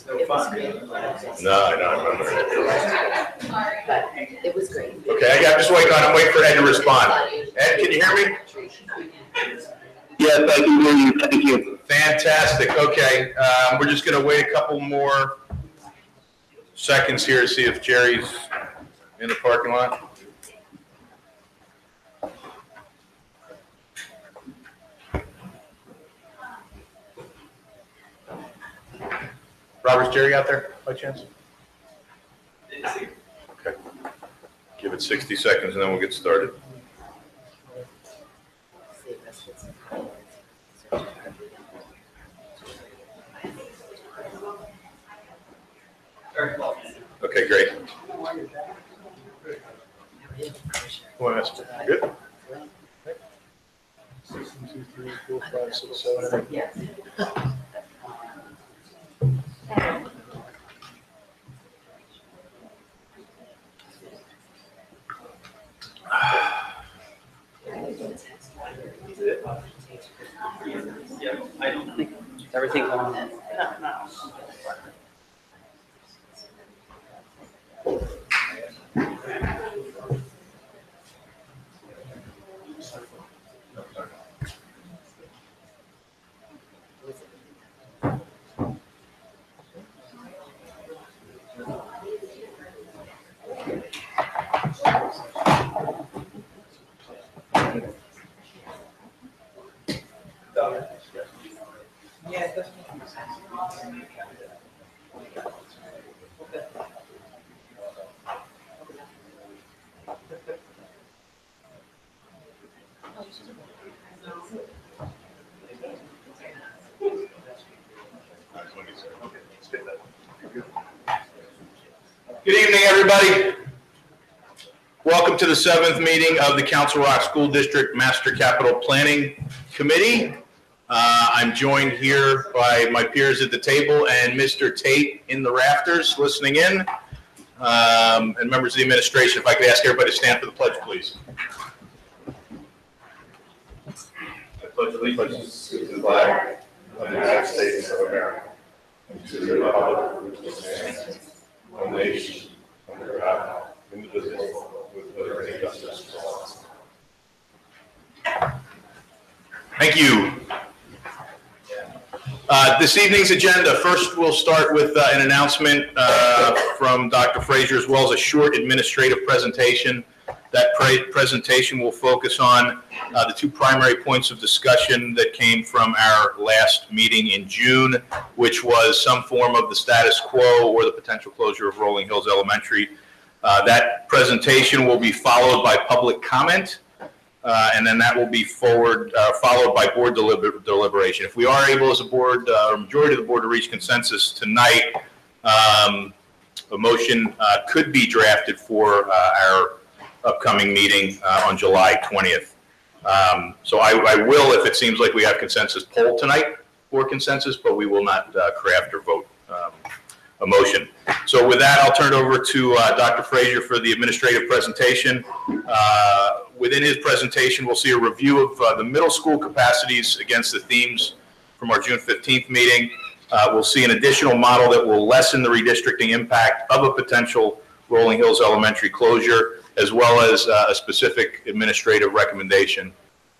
No, I remember. But it was great. Okay, I'm just waiting I'm waiting for Ed to respond. Ed, can you hear me? Yes, I can hear you. Thank you. Fantastic. Okay, we're just going to wait a couple more seconds here to see if Jerry's in the parking lot. Robert's Jerry out there by chance? Okay. Give it 60 seconds and then we'll get started. Okay, great. Good. 1, 2, 3, 4, 5, 6, 7, 8. Yeah, I don't think everything's on. No. Yeah, it doesn't make sense. Good evening, everybody. Welcome to the 7th meeting of the Council Rock School District Master Capital Planning Committee. I'm joined here by my peers at the table and Mr. Tate in the rafters listening in, and members of the administration. If I could ask everybody to stand for the pledge, please. I pledge allegiance to the flag of the United States of America and to the republic which stands one nation under God, indivisible, with liberty and justice for all. Thank you. This evening's agenda, first we'll start with an announcement from Dr. Frazier, as well as a short administrative presentation. That presentation will focus on the 2 primary points of discussion that came from our last meeting in June, which was some form of the status quo or the potential closure of Rolling Hills Elementary. That presentation will be followed by public comment. And then that will be followed by board deliberation. If we are able as a board, or majority of the board, to reach consensus tonight, a motion could be drafted for our upcoming meeting on July 20th. So I will, if it seems like we have consensus, poll tonight for consensus, but we will not craft or vote a motion. So with that, I'll turn it over to Dr. Frazier for the administrative presentation. Within his presentation, we'll see a review of the middle school capacities against the themes from our June 15th meeting. We'll see an additional model that will lessen the redistricting impact of a potential Rolling Hills Elementary closure, as well as a specific administrative recommendation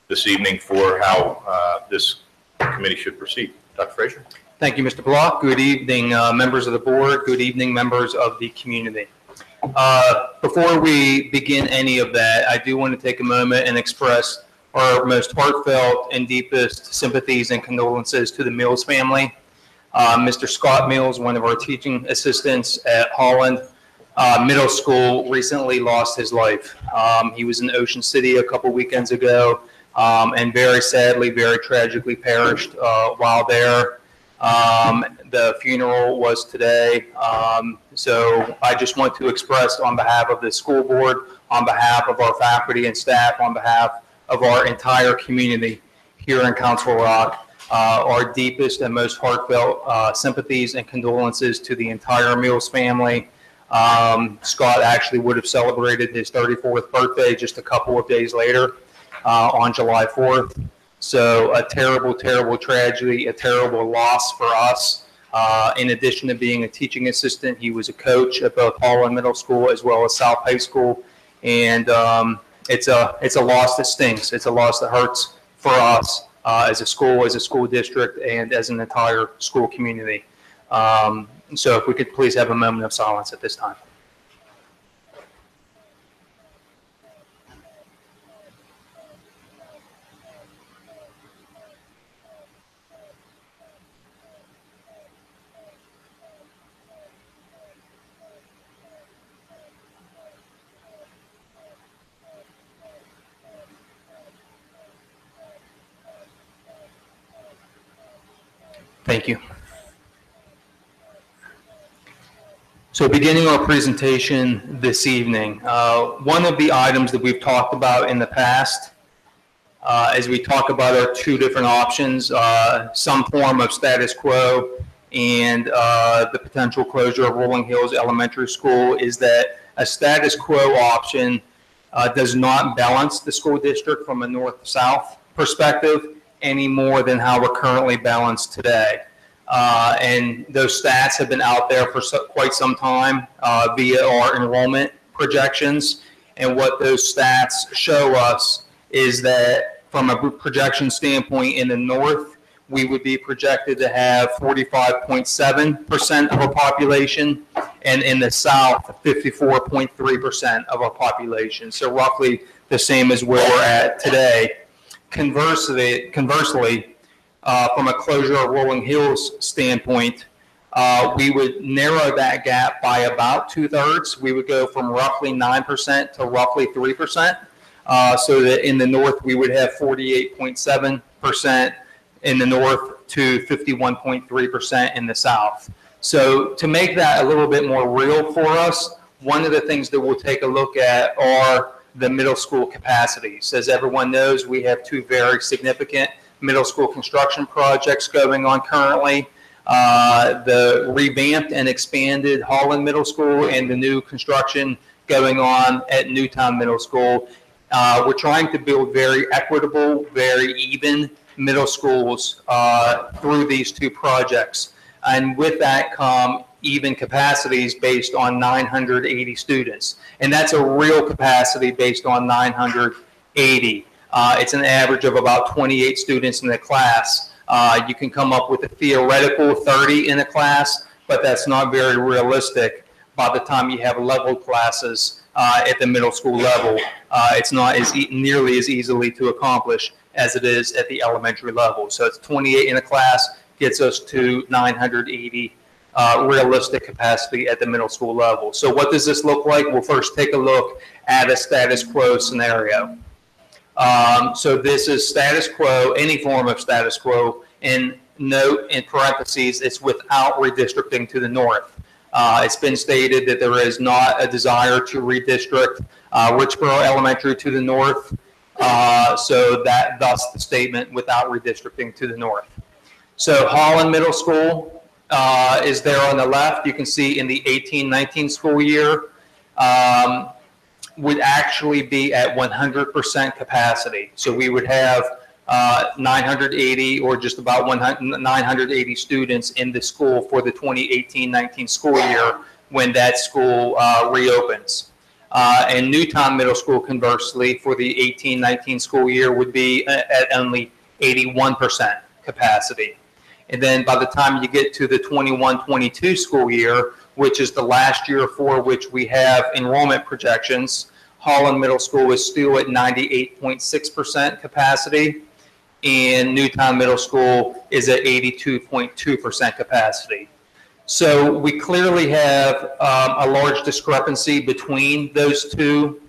this evening for how this committee should proceed. Dr. Frazier. Thank you, Mr. Block. Good evening, members of the board. Good evening, members of the community. Before we begin any of that, I do want to take a moment and express our most heartfelt and deepest sympathies and condolences to the Mills family. Mr. Scott Mills, one of our teaching assistants at Holland Middle School, recently lost his life. He was in Ocean City a couple weekends ago, and very sadly, very tragically perished while there. The funeral was today. So I just want to express on behalf of the school board, on behalf of our faculty and staff, on behalf of our entire community here in Council Rock, our deepest and most heartfelt sympathies and condolences to the entire Mills family. Scott actually would have celebrated his 34th birthday just a couple of days later on July 4th. So a terrible, terrible tragedy, a terrible loss for us. In addition to being a teaching assistant, he was a coach at both Holland Middle School as well as South High School. And it's a loss that stings. It's a loss that hurts for us as a school district, and as an entire school community. So if we could please have a moment of silence at this time. Thank you. So beginning our presentation this evening, one of the items that we've talked about in the past, as we talk about our two different options, some form of status quo and the potential closure of Rolling Hills Elementary School, is that a status quo option does not balance the school district from a north-south perspective any more than how we're currently balanced today. And those stats have been out there for quite some time via our enrollment projections. And what those stats show us is that from a projection standpoint in the north, we would be projected to have 45.7% of our population, and in the south, 54.3% of our population. So roughly the same as where we're at today. Conversely, from a closure of Rolling Hills standpoint, we would narrow that gap by about 2/3. We would go from roughly 9% to roughly 3%, so that in the north we would have 48.7% in the north to 51.3% in the south. So to make that a little bit more real for us, one of the things that we'll take a look at are the middle school capacities. As everyone knows, we have two very significant middle school construction projects going on currently. The revamped and expanded Holland Middle School and the new construction going on at Newtown Middle School. We're trying to build very equitable, very even middle schools through these two projects. And with that come even capacities based on 980 students. And that's a real capacity based on 980. It's an average of about 28 students in a class. You can come up with a theoretical 30 in a class, but that's not very realistic by the time you have level classes at the middle school level. It's not nearly as easily to accomplish as it is at the elementary level. So it's 28 in a class gets us to 980 realistic capacity at the middle school level. So what does this look like? We'll first take a look at a status quo scenario. So this is status quo, any form of status quo, and note in parentheses, it's without redistricting to the north. It's been stated that there is not a desire to redistrict Richboro Elementary to the north, so thus the statement without redistricting to the north. So Holland Middle School is there on the left. You can see in the 18-19 school year, would actually be at 100% capacity. So we would have 980 or just about 980 students in the school for the 2018-19 school year when that school reopens. And Newtown Middle School, conversely, for the 18-19 school year would be at only 81% capacity. And then by the time you get to the 21-22 school year, which is the last year for which we have enrollment projections, Holland Middle School is still at 98.6% capacity, and Newtown Middle School is at 82.2% capacity. So we clearly have a large discrepancy between those two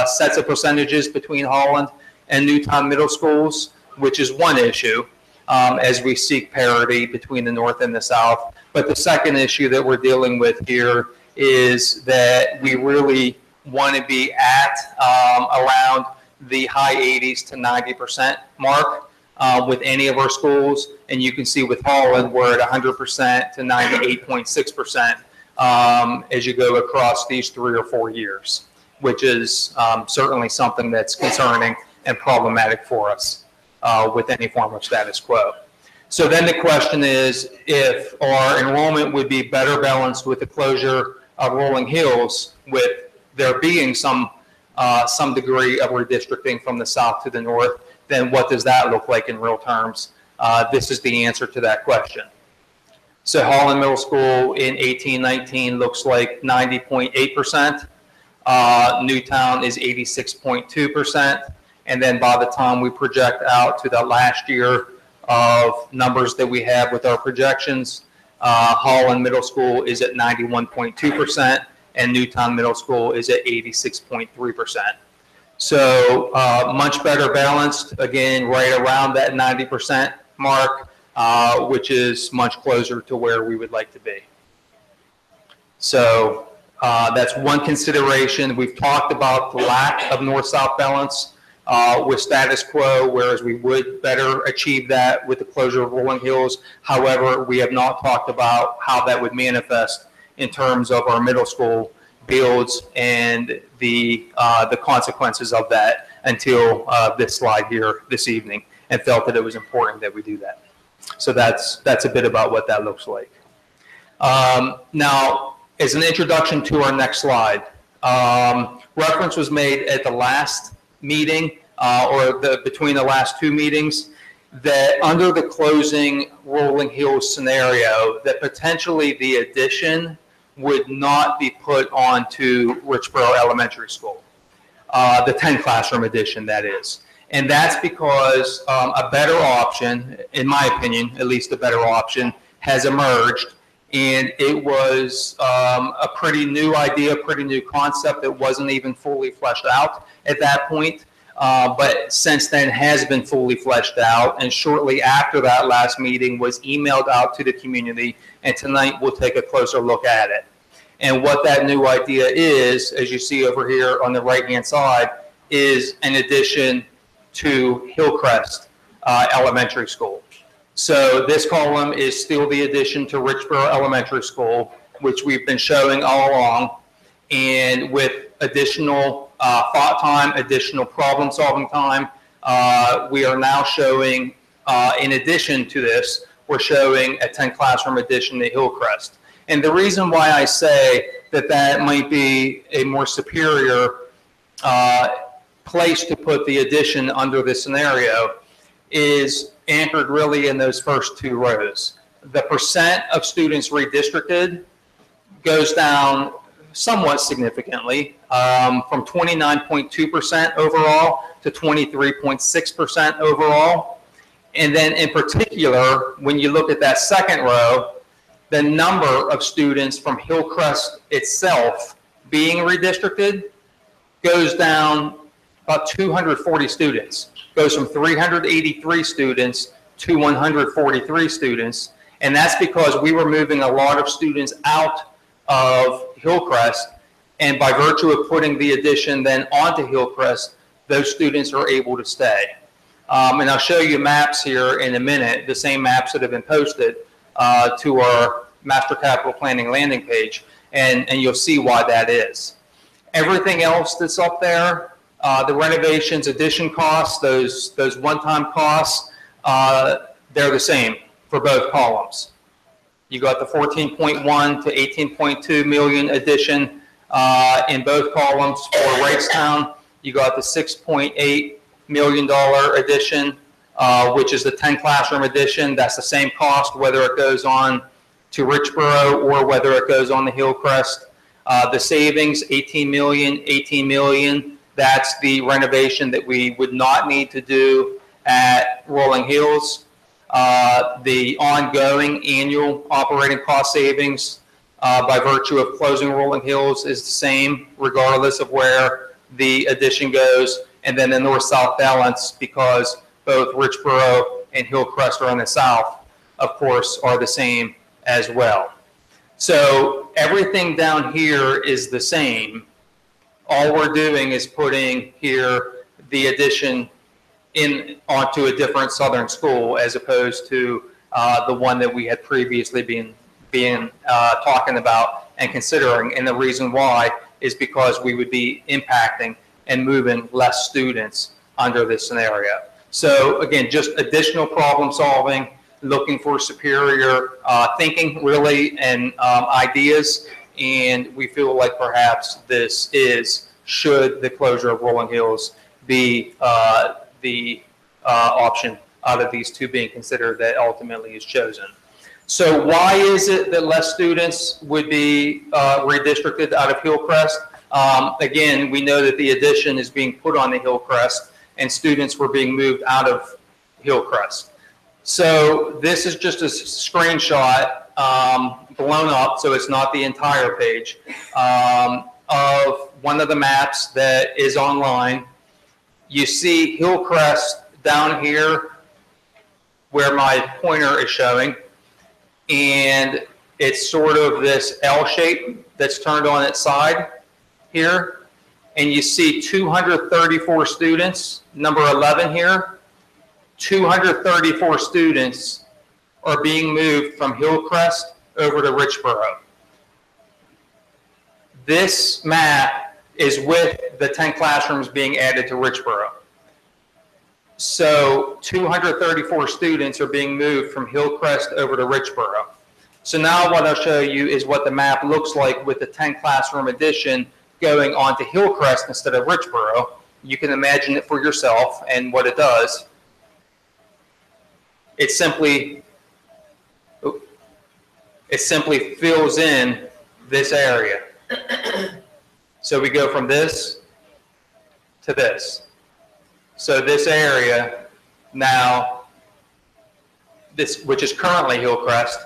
sets of percentages between Holland and Newtown Middle Schools, which is one issue. As we seek parity between the north and the south. But the second issue that we're dealing with here is that we really want to be at around the high 80s to 90% mark with any of our schools. And you can see with Holland, we're at 100% to 98.6% as you go across these 3 or 4 years, which is certainly something that's concerning and problematic for us. With any form of status quo. So then the question is if our enrollment would be better balanced with the closure of Rolling Hills, with there being some degree of redistricting from the south to the north, then what does that look like in real terms? This is the answer to that question. So Holland Middle School in 1819 looks like 90.8%. Newtown is 86.2%. And then by the time we project out to the last year of numbers that we have with our projections, Holland Middle School is at 91.2% and Newtown Middle School is at 86.3%. So much better balanced, again, right around that 90% mark, which is much closer to where we would like to be. So that's one consideration. We've talked about the lack of north-south balance with status quo, whereas we would better achieve that with the closure of Rolling Hills. However, we have not talked about how that would manifest in terms of our middle school builds and the consequences of that until this slide here this evening, and felt that it was important that we do that. So that's a bit about what that looks like. Now, as an introduction to our next slide, reference was made at the last meeting between the last two meetings that under the closing Rolling Hills scenario, that potentially the addition would not be put onto Richboro Elementary School, the 10 classroom addition, that is. And that's because a better option, in my opinion, at least a better option, has emerged. And it was a pretty new idea, pretty new concept that wasn't even fully fleshed out at that point. But since then has been fully fleshed out, and shortly after that last meeting was emailed out to the community, and tonight we'll take a closer look at it. And what that new idea is, as you see over here on the right-hand side, is an addition to Hillcrest Elementary School. So this column is still the addition to Richboro Elementary School, which we've been showing all along, and with additional thought time, additional problem-solving time, we are now showing, in addition to this, we're showing a 10 classroom addition to Hillcrest. And the reason why I say that that might be a more superior place to put the addition under this scenario is anchored really in those first two rows. The percent of students redistricted goes down somewhat significantly, from 29.2% overall to 23.6% overall. And then in particular, when you look at that second row, the number of students from Hillcrest itself being redistricted goes down about 240 students. Goes from 383 students to 143 students. And that's because we were moving a lot of students out of Hillcrest, and by virtue of putting the addition then onto Hillcrest, those students are able to stay. And I'll show you maps here in a minute, the same maps that have been posted to our Master Capital Planning landing page, and you'll see why that is. Everything else that's up there, the renovations, addition costs, those one-time costs, they're the same for both columns. You got the 14.1 to 18.2 million addition in both columns for Wrightstown. You got the $6.8 million addition, which is the 10 classroom addition. That's the same cost whether it goes on to Richboro or whether it goes on to Hillcrest. The savings, 18 million. That's the renovation that we would not need to do at Rolling Hills. The ongoing annual operating cost savings by virtue of closing Rolling Hills is the same regardless of where the addition goes. And then the north-south balance, because both Richboro and Hillcrest are in the south, of course, are the same as well. So everything down here is the same. All we're doing is putting here the addition onto a different southern school as opposed to the one that we had previously been talking about and considering. And the reason why is because we would be impacting and moving less students under this scenario. So again, just additional problem solving looking for superior thinking, really, and ideas. And we feel like perhaps this is, should the closure of Rolling Hills be the option out of these two being considered that ultimately is chosen. So why is it that less students would be redistricted out of Hillcrest? Again, we know that the addition is being put on the Hillcrest and students were being moved out of Hillcrest. So this is just a screenshot blown up, so it's not the entire page, of one of the maps that is online. You see Hillcrest down here where my pointer is showing, and it's sort of this L shape that's turned on its side here. And you see 234 students, number 11 here, 234 students are being moved from Hillcrest over to Richboro. This map is with the 10 classrooms being added to Richboro. So 234 students are being moved from Hillcrest over to Richboro. So now what I'll show you is what the map looks like with the 10 classroom addition going on to Hillcrest instead of Richboro. You can imagine it for yourself, and what it does, it simply fills in this area. So we go from this to this. So this area now, this, which is currently Hillcrest,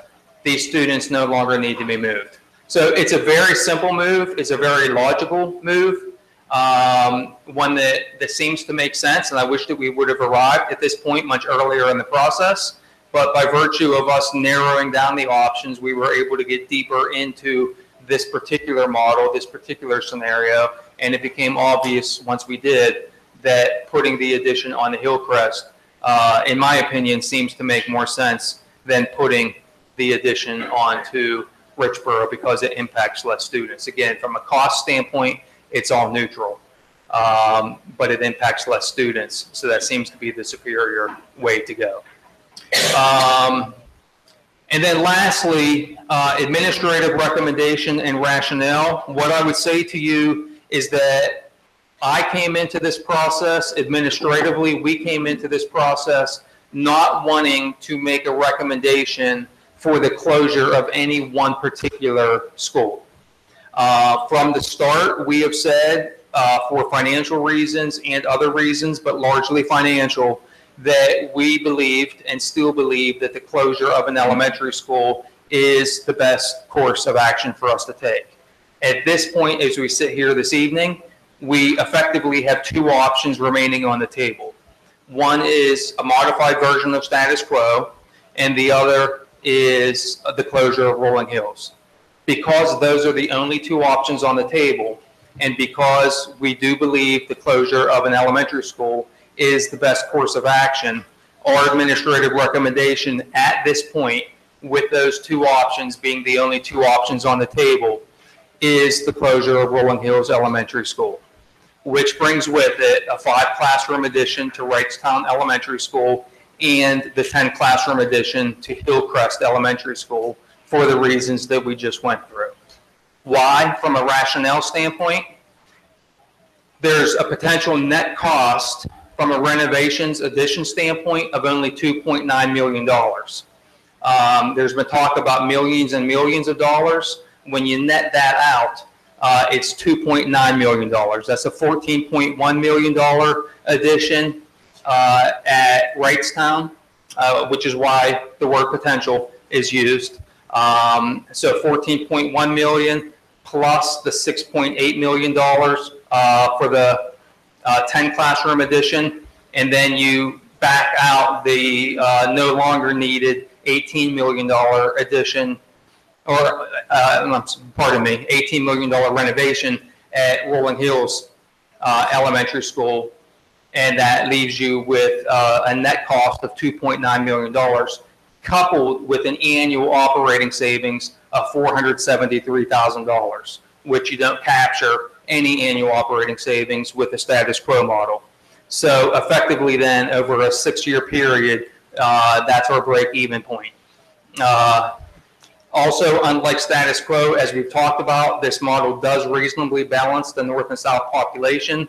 these students no longer need to be moved. So it's a very simple move. It's a very logical move, one that seems to make sense. And I wish that we would have arrived at this point much earlier in the process. But by virtue of us narrowing down the options, we were able to get deeper into this particular model, this particular scenario. And it became obvious once we did that putting the addition on the Hillcrest, in my opinion, seems to make more sense than putting the addition onto Richboro, because it impacts less students. Again, from a cost standpoint, it's all neutral, but it impacts less students. So that seems to be the superior way to go. And then lastly, administrative recommendation and rationale. What I would say to you is that I came into this process administratively. We came into this process not wanting to make a recommendation for the closure of any one particular school. From the start, we have said, for financial reasons and other reasons, but largely financial, that we believed and still believe that the closure of an elementary school is the best course of action for us to take. At this point, as we sit here this evening, we effectively have two options remaining on the table. One is a modified version of status quo, and the other is the closure of Rolling Hills. Because those are the only two options on the table, and because we do believe the closure of an elementary school is the best course of action, our administrative recommendation at this point, with those two options being the only two options on the table, is the closure of Rolling Hills Elementary School, which brings with it a 5-classroom addition to Wrightstown Elementary School and the 10-classroom addition to Hillcrest Elementary School for the reasons that we just went through. Why? From a rationale standpoint, there's a potential net cost from a renovations addition standpoint of only $2.9 million. There's been talk about millions and millions of dollars. When you net that out, it's $2.9 million. That's a $14.1 million addition at Wrightstown, which is why the word potential is used. So $14.1 million plus the $6.8 million for the 10 classroom addition, and then you back out the no longer needed $18 million addition, or pardon me, $18 million renovation at Rolling Hills Elementary School, and that leaves you with a net cost of $2.9 million, coupled with an annual operating savings of $473,000, which you don't capture any annual operating savings with the status quo model. So effectively then, over a 6-year period, That's our break-even point. Also, unlike status quo, as we've talked about, this model does reasonably balance the north and south population,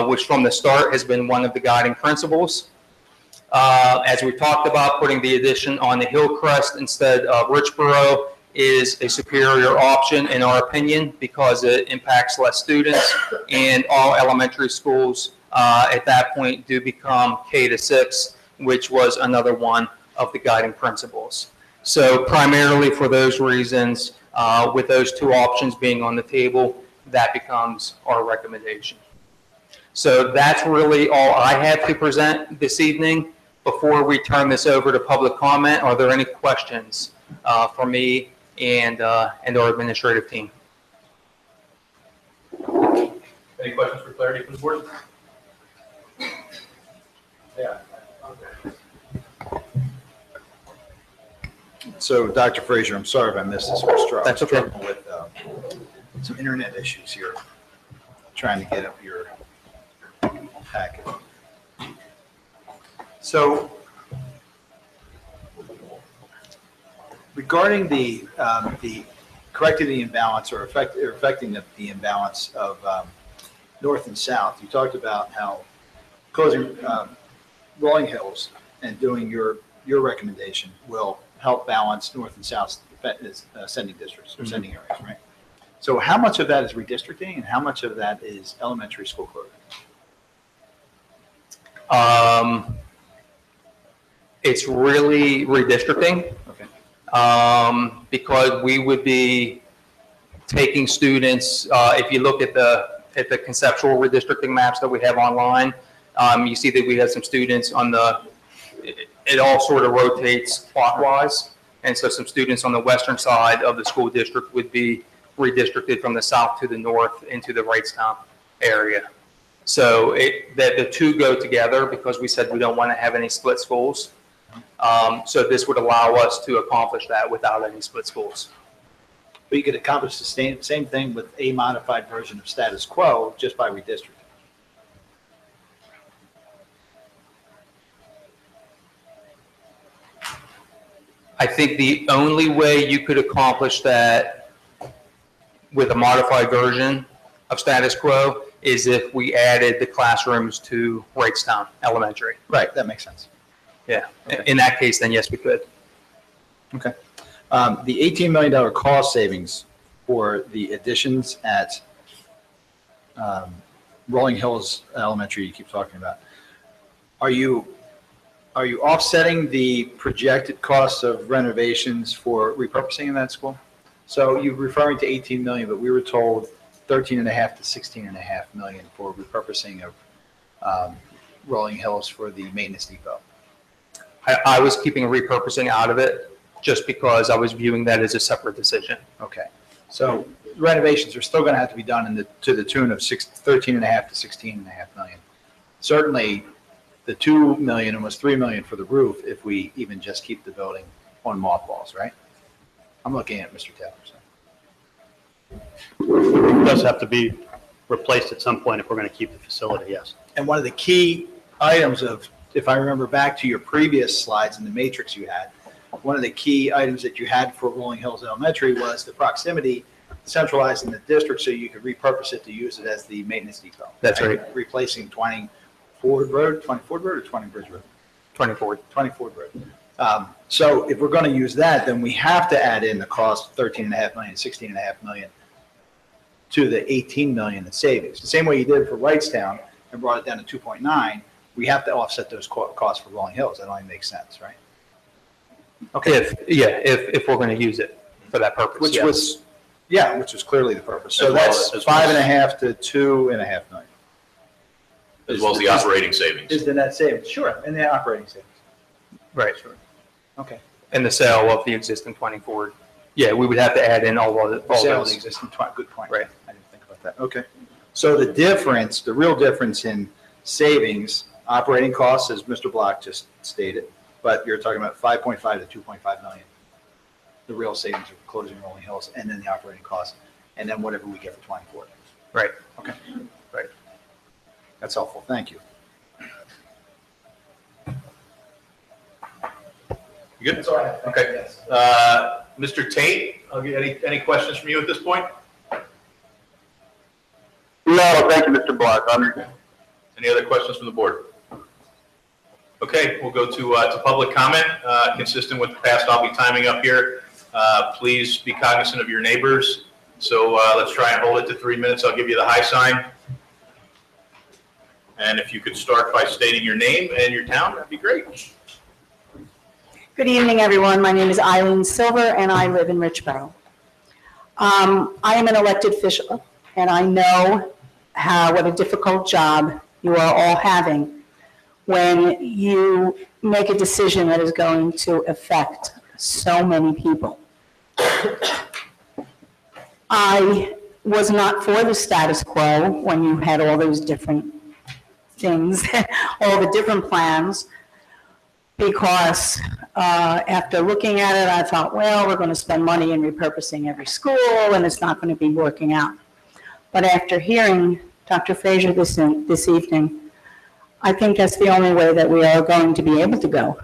which from the start has been one of the guiding principles. As we've talked about, putting the addition on the Hillcrest instead of Richboro is a superior option in our opinion because it impacts less students, and all elementary schools at that point do become K-6, which was another one of the guiding principles. So primarily for those reasons, with those two options being on the table, that becomes our recommendation. So that's really all I have to present this evening. Before we turn this over to public comment, are there any questions for me and our administrative team? Any questions for clarity from the board? Yeah. So, Dr. Frazier, I'm sorry if I missed this. That's okay. I'm struggling with some internet issues here, trying to get up your packet. So, regarding the correcting the imbalance or affecting the imbalance of north and south, you talked about how closing Rolling Hills and doing your recommendation will help balance north and south sending districts or sending areas, right? So how much of that is redistricting and how much of that is elementary school closure? It's really redistricting. Okay. Because we would be taking students, if you look at the conceptual redistricting maps that we have online, you see that we have some students on it all sort of rotates clockwise. And so some students on the western side of the school district would be redistricted from the south to the north into the Wrightstown area. So the two go together because we said we don't want to have any split schools. So this would allow us to accomplish that without any split schools. But you could accomplish the same thing with a modified version of status quo just by redistricting. I think the only way you could accomplish that with a modified version of status quo is if we added the classrooms to Wrightstown Elementary. Right, that makes sense. Yeah, Okay. In that case, then yes, we could. Okay. The $18 million cost savings for the additions at Rolling Hills Elementary you keep talking about, are you offsetting the projected costs of renovations for repurposing in that school? So you're referring to 18 million, but we were told 13.5 to 16.5 million for repurposing of Rolling Hills for the maintenance depot. I was keeping repurposing out of it just because I was viewing that as a separate decision. Okay. So renovations are still going to have to be done to the tune of 13.5 to 16.5 million. Certainly, the 2 million, almost 3 million for the roof if we even just keep the building on mothballs, right? I'm looking at Mr. Taylor. So. It does have to be replaced at some point if we're going to keep the facility, yes. And one of the key items of, if I remember back to your previous slides in the matrix you had, one of the key items that you had for Rolling Hills Elementary was the proximity centralized in the district so you could repurpose it to use it as the maintenance depot. That's right. Replacing 20 Ford Road or 20 Bridge Road? 24. 20 Ford Road. So if we're going to use that, then we have to add in the cost 13.5 million, 16.5 million to the 18 million in savings. The same way you did for Wrightstown and brought it down to 2.9, we have to offset those costs for Rolling Hills. That only makes sense, right? Okay. If we're going to use it for that purpose. Which yes. was clearly the purpose. So As well that's as- 5.5 to 2.5 million. As well as the operating savings. Is the net savings? Sure, and the operating savings. Right. Sure. Okay. And the sale of the existing 24. Yeah, we would have to add in all Sale of the those. existing, good point. Right. I didn't think about that. Okay. So the difference, the real difference in savings, operating costs, as Mr. Block just stated, but you're talking about 5.5 to 2.5 million. The real savings of closing Rolling Hills, and then the operating costs, and then whatever we get for 24. Right. Okay. Right. That's helpful. Thank you. You good? That's all I have. Okay. Yes. Mr. Tate, any questions from you at this point? No, thank you, Mr. Black. Any other questions from the board? Okay, we'll go to public comment. Consistent with the past, I'll be timing up here. Please be cognizant of your neighbors. So let's try and hold it to 3 minutes. I'll give you the high sign. And if you could start by stating your name and your town, that'd be great. Good evening, everyone. My name is Eileen Silver, and I live in Richboro. I am an elected official, and I know what a difficult job you are all having when you make a decision that is going to affect so many people. I was not for the status quo when you had all those different things, all the different plans, because after looking at it, I thought, well, we're going to spend money in repurposing every school, and it's not going to be working out. But after hearing Dr. Frazier this evening, I think that's the only way that we are going to be able to go.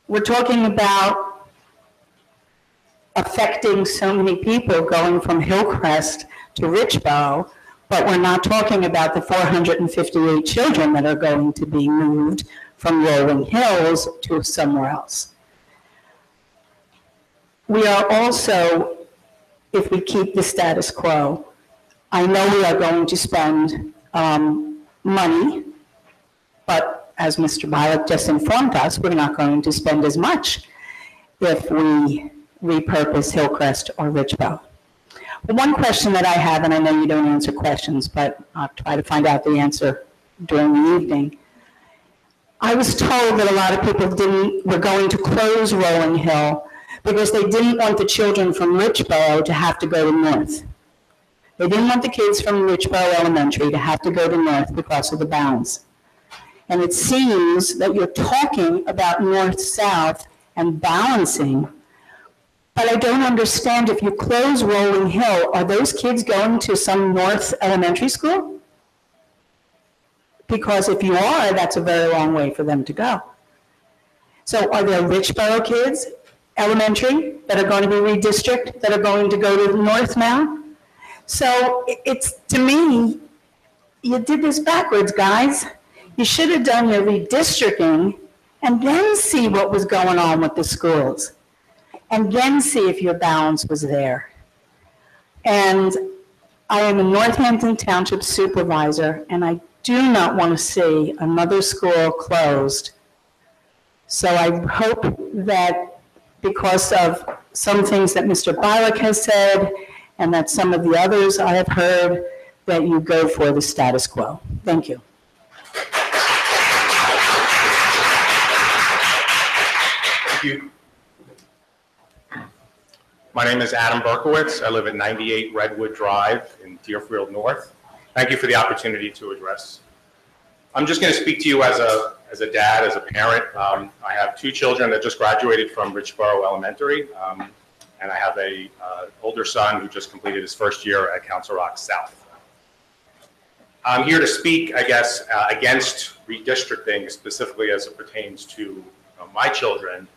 We're talking about affecting so many people going from Hillcrest to Richboro, but we're not talking about the 458 children that are going to be moved from Rolling Hills to somewhere else. We are also, if we keep the status quo, I know we are going to spend money, but as Mr. Bilek just informed us, we're not going to spend as much if we repurpose Hillcrest or Richboro. But one question that I have, and I know you don't answer questions, but I'll try to find out the answer during the evening. I was told that a lot of people were going to close Rolling Hill because they didn't want the children from Richboro to have to go to North. They didn't want the kids from Richboro Elementary to have to go to North because of the balance. And it seems that you're talking about north-south and balancing, but I don't understand, if you close Rolling Hill, are those kids going to some North Elementary school? Because if you are, that's a very long way for them to go. So are there Richboro kids, elementary, that are going to be redistricted, that are going to go to North now? So it's, to me, you did this backwards, guys. You should have done your redistricting and then see what was going on with the schools, and then see if your balance was there. And I am a Northampton Township supervisor, and I do not want to see another school closed. So I hope that because of some things that Mr. Bilek has said, and that some of the others I have heard, that you go for the status quo. Thank you. Thank you. My name is Adam Berkowitz. I live at 98 Redwood Drive in Deerfield North. Thank you for the opportunity to address. I'm just going to speak to you as a dad, as a parent. I have two children that just graduated from Richboro Elementary, and I have a older son who just completed his first year at Council Rock South. I'm here to speak, I guess, against redistricting, specifically as it pertains to my children.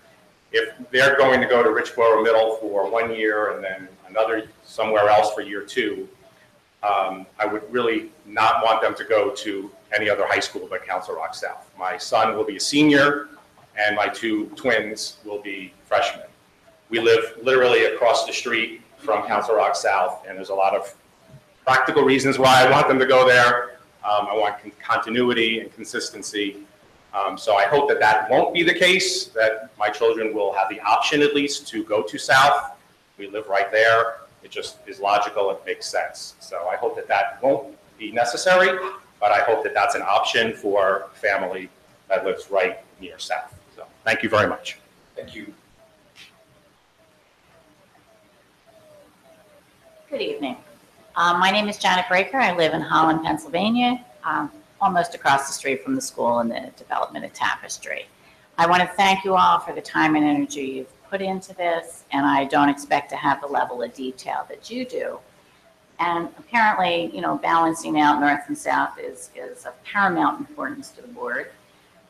If they're going to go to Richboro Middle for 1 year and then another somewhere else for year 2, I would really not want them to go to any other high school but Council Rock South. My son will be a senior, and my two twins will be freshmen. We live literally across the street from Council Rock South, and there's a lot of practical reasons why I want them to go there. I want continuity and consistency. So I hope that that won't be the case, that my children will have the option at least to go to South. We live right there. It just is logical. It makes sense. So I hope that that won't be necessary, but I hope that that's an option for a family that lives right near South. So thank you very much. Thank you. Good evening. My name is Janet Breaker. I live in Holland, Pennsylvania, almost across the street from the school and the development of Tapestry. I want to thank you all for the time and energy you've put into this, and I don't expect to have the level of detail that you do. And apparently, you know, balancing out North and South is of paramount importance to the board.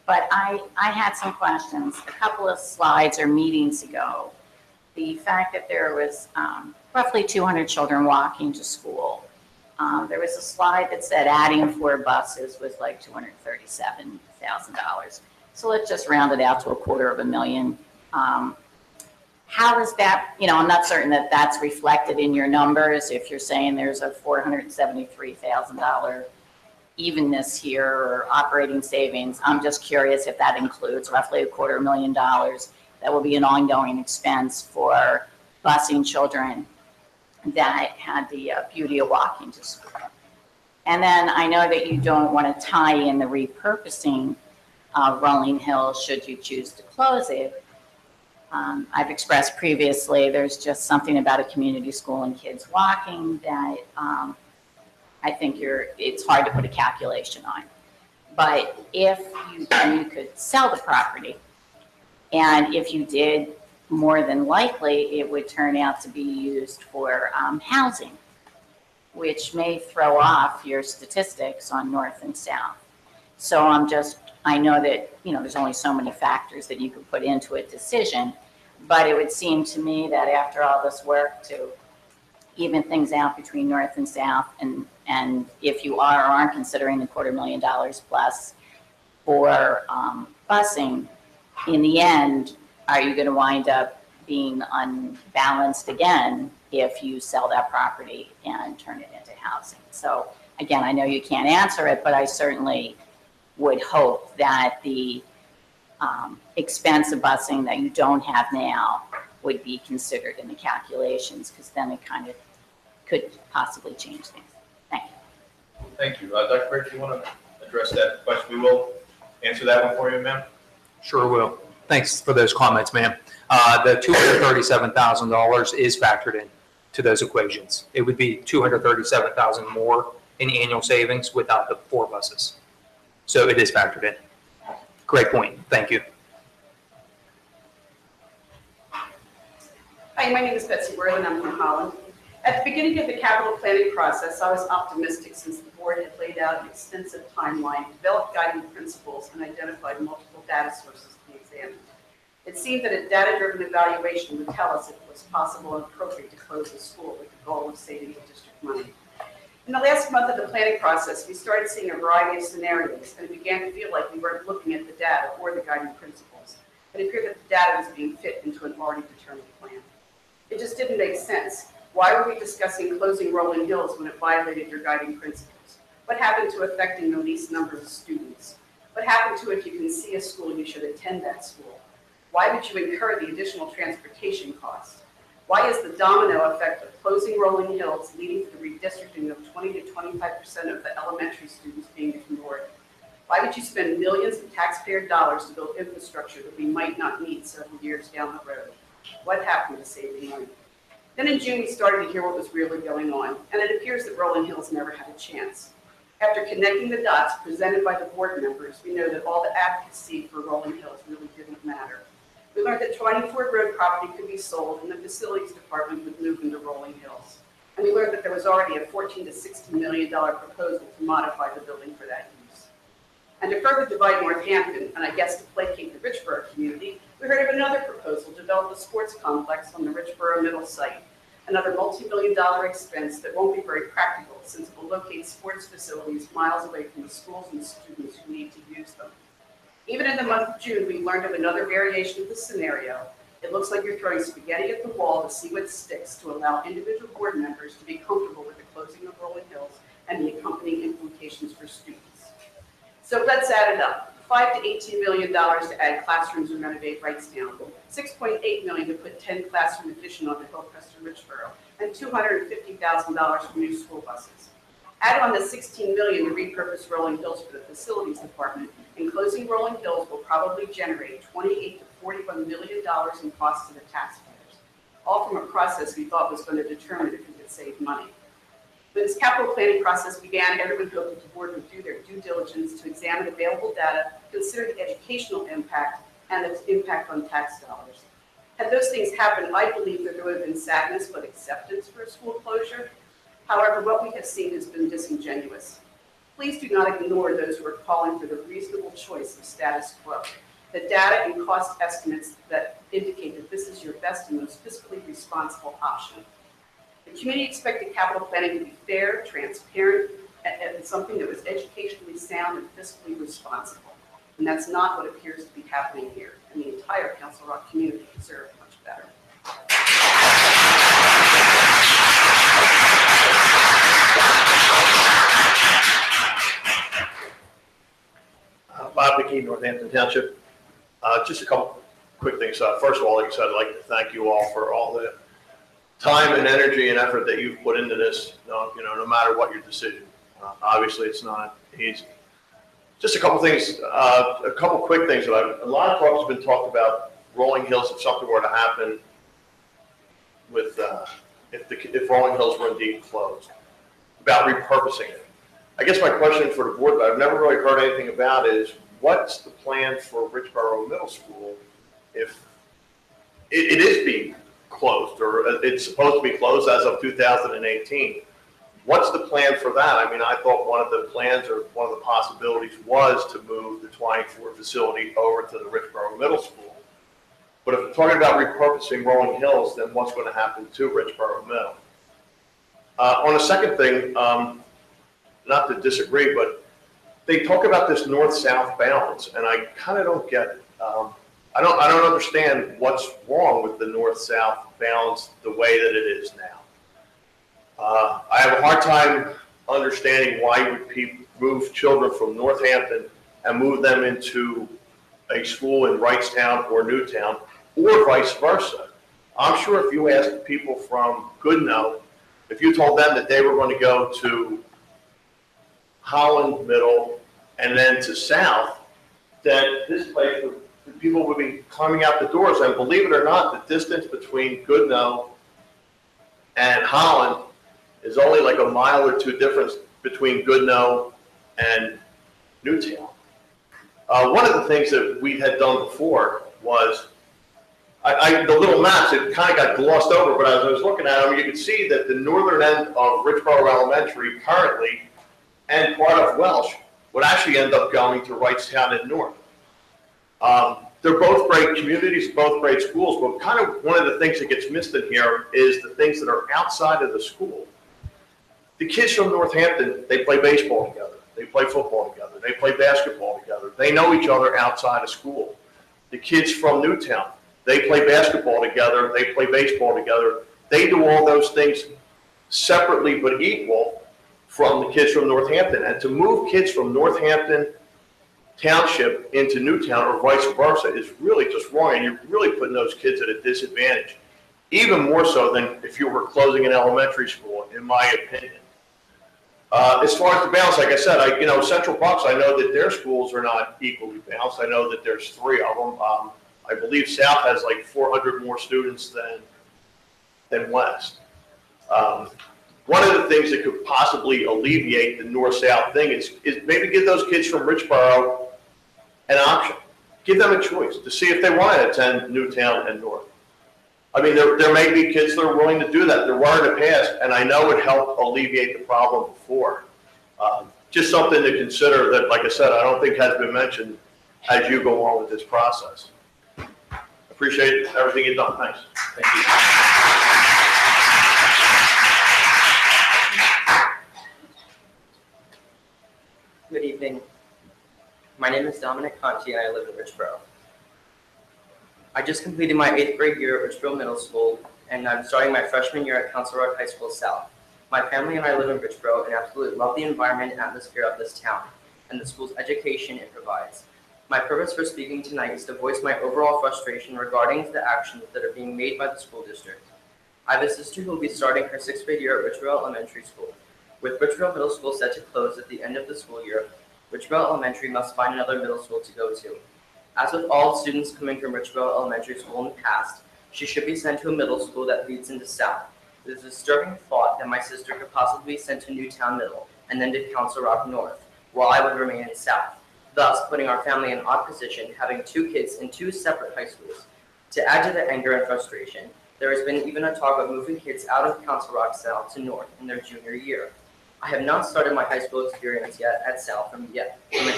But I had some questions. A couple of slides or meetings ago, the fact that there was roughly 200 children walking to school. There was a slide that said adding 4 buses was like $237,000. So let's just round it out to $250,000. How is that, I'm not certain that that's reflected in your numbers. If you're saying there's a $473,000 evenness here or operating savings, I'm just curious if that includes roughly $250,000 that will be an ongoing expense for busing children that had the beauty of walking to school. And then I know that you don't want to tie in the repurposing of Rolling Hills should you choose to close it. I've expressed previously, there's just something about a community school and kids walking that I think it's hard to put a calculation on. But if you could sell the property, and if you did, more than likely, it would turn out to be used for housing, which may throw off your statistics on north and south. So I know that, there's only so many factors that you could put into a decision, but it would seem to me that after all this work to even things out between north and south, and if you are or aren't considering the $250,000 plus for busing, in the end, are you going to wind up being unbalanced again if you sell that property and turn it into housing? So again, I know you can't answer it, but I certainly would hope that the expense of busing that you don't have now would be considered in the calculations, because then it kind of could possibly change things. Thank you. Thank you. Dr. Brick, do you want to address that question? We will answer that one for you, ma'am. Sure will. Thanks for those comments, ma'am. The $237,000 is factored in to those equations. It would be $237,000 more in annual savings without the 4 buses. So it is factored in. Great point. Thank you. Hi, my name is Betsy Worthing. I'm from Holland. At the beginning of the capital planning process, I was optimistic since the board had laid out an extensive timeline, developed guiding principles, and identified multiple data sources to be examined. It seemed that a data-driven evaluation would tell us if it was possible and appropriate to close the school with the goal of saving the district money. In the last month of the planning process, we started seeing a variety of scenarios, and it began to feel like we weren't looking at the data or the guiding principles. It appeared that the data was being fit into an already determined plan. It just didn't make sense. Why were we discussing closing Rolling Hills when it violated your guiding principles? What happened to affecting the least number of students? What happened to if you can see a school, you should attend that school? Why would you incur the additional transportation costs? Why is the domino effect of closing Rolling Hills leading to the redistricting of 20 to 25% of the elementary students being ignored? Why would you spend millions of taxpayer dollars to build infrastructure that we might not need several years down the road? What happened to saving money? Then in June, we started to hear what was really going on, and it appears that Rolling Hills never had a chance. After connecting the dots presented by the board members, we know that all the advocacy for Rolling Hills really didn't matter. We learned that 24 Road property could be sold and the facilities department would move into Rolling Hills. And we learned that there was already a $14 to $16 million proposal to modify the building for that use. And to further divide Northampton, and I guess to placate the Richboro community, we heard of another proposal to develop a sports complex on the Richboro Middle site, another multi-million-dollar expense that won't be very practical since it will locate sports facilities miles away from the schools and students who need to use them. Even in the month of June, we learned of another variation of the scenario. It looks like you're throwing spaghetti at the wall to see what sticks to allow individual board members to be comfortable with the closing of Rolling Hills and the accompanying implications for students. So let's add it up. $5 to $18 million to add classrooms and renovate Wrightstown, $6.8 million to put 10 classroom addition on the Hillcrest and Richboro, and $250,000 for new school buses. Add on the $16 million to repurpose Rolling Hills for the facilities department, and closing Rolling Hills will probably generate $28 to $41 million in costs to the taxpayers, all from a process we thought was going to determine if we could save money. When this capital planning process began, everyone hoped that the board would do their due diligence to examine available data, consider the educational impact, and its impact on tax dollars. Had those things happened, I believe that there would have been sadness but acceptance for a school closure. However, what we have seen has been disingenuous. Please do not ignore those who are calling for the reasonable choice of status quo. The data and cost estimates that indicate that this is your best and most fiscally responsible option. The community expected capital planning to be fair, transparent, and something that was educationally sound and fiscally responsible. And that's not what appears to be happening here. And the entire Council Rock community deserves much better. Bob McKee, Northampton Township. Just a couple quick things. First of all, like I said, I'd like to thank you all for all the time and energy and effort that you've put into this, no matter what your decision. Obviously, it's not easy. Just a couple things, a couple quick things. A lot of talk has been talked about Rolling Hills if something were to happen with, if Rolling Hills were indeed closed, about repurposing it. I guess my question for the board, but I've never really heard anything about, is what's the plan for Richboro Middle School if it is being closed, or it's supposed to be closed as of 2018? What's the plan for that? I mean, I thought one of the plans or one of the possibilities was to move the 24 facility over to the Richboro Middle School. But if we're talking about repurposing Rolling Hills, then what's going to happen to Richboro Middle? On the second thing, not to disagree, but they talk about this north-south balance, and I kind of don't get it. I don't understand what's wrong with the north-south balance the way that it is now. I have a hard time understanding why you would move children from Northampton and move them into a school in Wrightstown or Newtown, or vice versa. I'm sure if you asked people from Goodnow, if you told them that they were going to go to Holland Middle and then to South, that this place, people would be coming out the doors. And believe it or not, the distance between Goodnow and Holland is only like a mile or two difference between Goodnow and Newtown. One of the things that we had done before was, the little maps, it kind of got glossed over, but as I was looking at them, you could see that the northern end of Richboro Elementary currently and part of Welsh would actually end up going to Wrightstown and North. They're both great communities, both great schools, but kind of one of the things that gets missed in here is the things that are outside of the school. The kids from Northampton, they play baseball together, they play football together, they play basketball together, they know each other outside of school. The kids from Newtown, they play basketball together, they play baseball together, they do all those things separately but equal from the kids from Northampton. And to move kids from Northampton Township into Newtown or vice versa is really just wrong, and you're really putting those kids at a disadvantage, even more so than if you were closing an elementary school, in my opinion. As far as the balance, like I said, Central Bucks, I know that their schools are not equally balanced. I know that there's 3 of them. I believe South has like 400 more students than West. One of the things that could possibly alleviate the north-south thing is maybe give those kids from Richboro an option. Give them a choice to see if they want to attend Newtown and North. I mean, there may be kids that are willing to do that. There were in the past, and I know it helped alleviate the problem before. Just something to consider that, like I said, I don't think has been mentioned as you go on with this process. Appreciate everything you've done. Thanks. Thank you. Good evening. My name is Dominic Conti and I live in Richboro. I just completed my 8th grade year at Richboro Middle School and I'm starting my freshman year at Council Rock High School South. My family and I live in Richboro and absolutely love the environment and atmosphere of this town and the school's education it provides. My purpose for speaking tonight is to voice my overall frustration regarding the actions that are being made by the school district. I have a sister who will be starting her 6th grade year at Richboro Elementary School. With Richboro Middle School set to close at the end of the school year, Richboro Elementary must find another middle school to go to. As with all students coming from Richboro Elementary School in the past, she should be sent to a middle school that leads into South. It is a disturbing thought that my sister could possibly be sent to Newtown Middle and then to Council Rock North, while I would remain in South, thus putting our family in an odd position, having 2 kids in 2 separate high schools. To add to the anger and frustration, there has been even a talk of moving kids out of Council Rock South to North in their junior year. I have not started my high school experience yet at South from an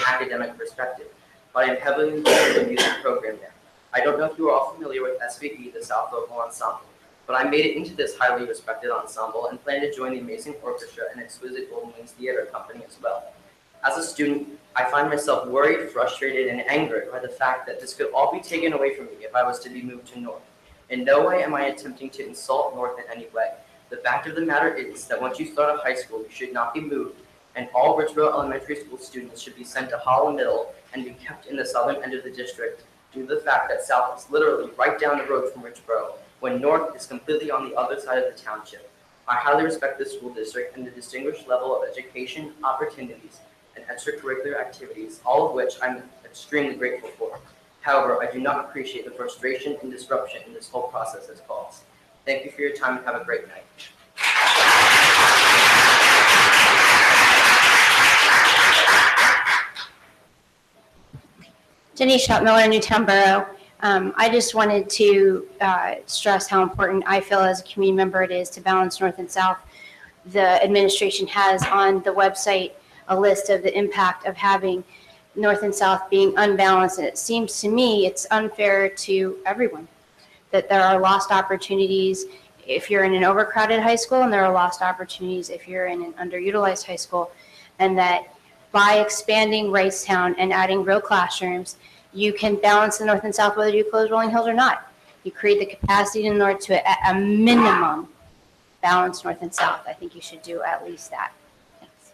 academic perspective, but I am heavily involved in the music program there. I don't know if you are all familiar with SVE, the South Vocal Ensemble, but I made it into this highly respected ensemble and plan to join the amazing orchestra and exquisite Golden Wings Theater Company as well. As a student, I find myself worried, frustrated, and angered by the fact that this could all be taken away from me if I was to be moved to North. In no way am I attempting to insult North in any way. The fact of the matter is that once you start a high school, you should not be moved, and all Richboro Elementary School students should be sent to Holland Middle and be kept in the southern end of the district due to the fact that South is literally right down the road from Richboro, when North is completely on the other side of the township. I highly respect this school district and the distinguished level of education, opportunities, and extracurricular activities, all of which I'm extremely grateful for. However, I do not appreciate the frustration and disruption in this whole process has caused. Thank you for your time and have a great night. Jenny Schottmiller, Newtown Borough. I just wanted to stress how important I feel as a community member it is to balance North and South. The administration has on the website a list of the impact of having North and South being unbalanced, and it seems to me it's unfair to everyone, that there are lost opportunities if you're in an overcrowded high school, and there are lost opportunities if you're in an underutilized high school, and that by expanding Wrightstown and adding real classrooms, you can balance the North and South whether you close Rolling Hills or not. You create the capacity in North to, at a minimum, balance North and South. I think you should do at least that. Thanks.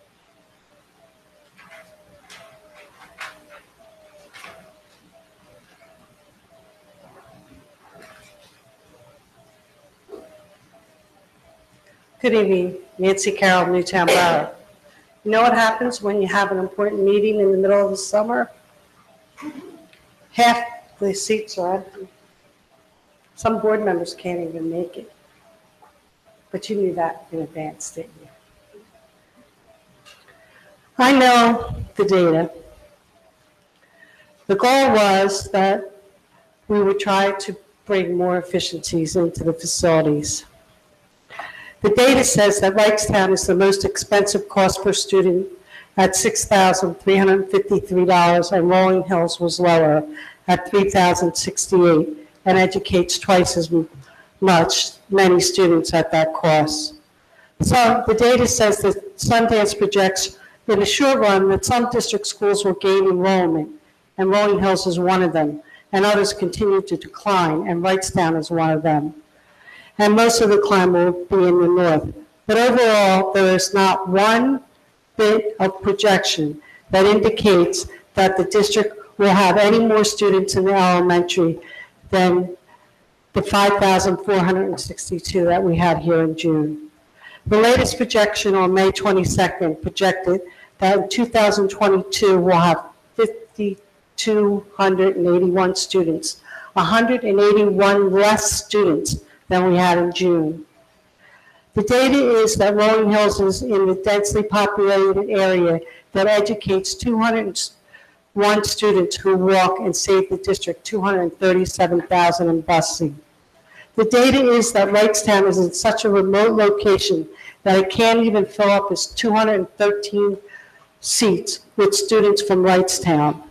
Good evening, Nancy Carroll, Newtown Borough. You know what happens when you have an important meeting in the middle of the summer? Half the seats are empty. Some board members can't even make it. But you knew that in advance, didn't you? I know the data. The goal was that we would try to bring more efficiencies into the facilities. The data says that Wrightstown is the most expensive cost per student at $6,353, and Rolling Hills was lower at $3,068 and educates twice as many students at that cost. So the data says that Sundance projects in the short run that some district schools will gain enrollment, and Rolling Hills is one of them, and others continue to decline, and Wrightstown is one of them. And most of the decline will be in the north. But overall, there is not one bit of projection that indicates that the district will have any more students in the elementary than the 5,462 that we had here in June. The latest projection on May 22nd projected that in 2022 we'll have 5,281 students, 181 less students than we had in June. The data is that Rolling Hills is in the densely populated area that educates 201 students who walk and save the district $237,000 in busing. The data is that Wrightstown is in such a remote location that it can't even fill up its 213 seats with students from Wrightstown.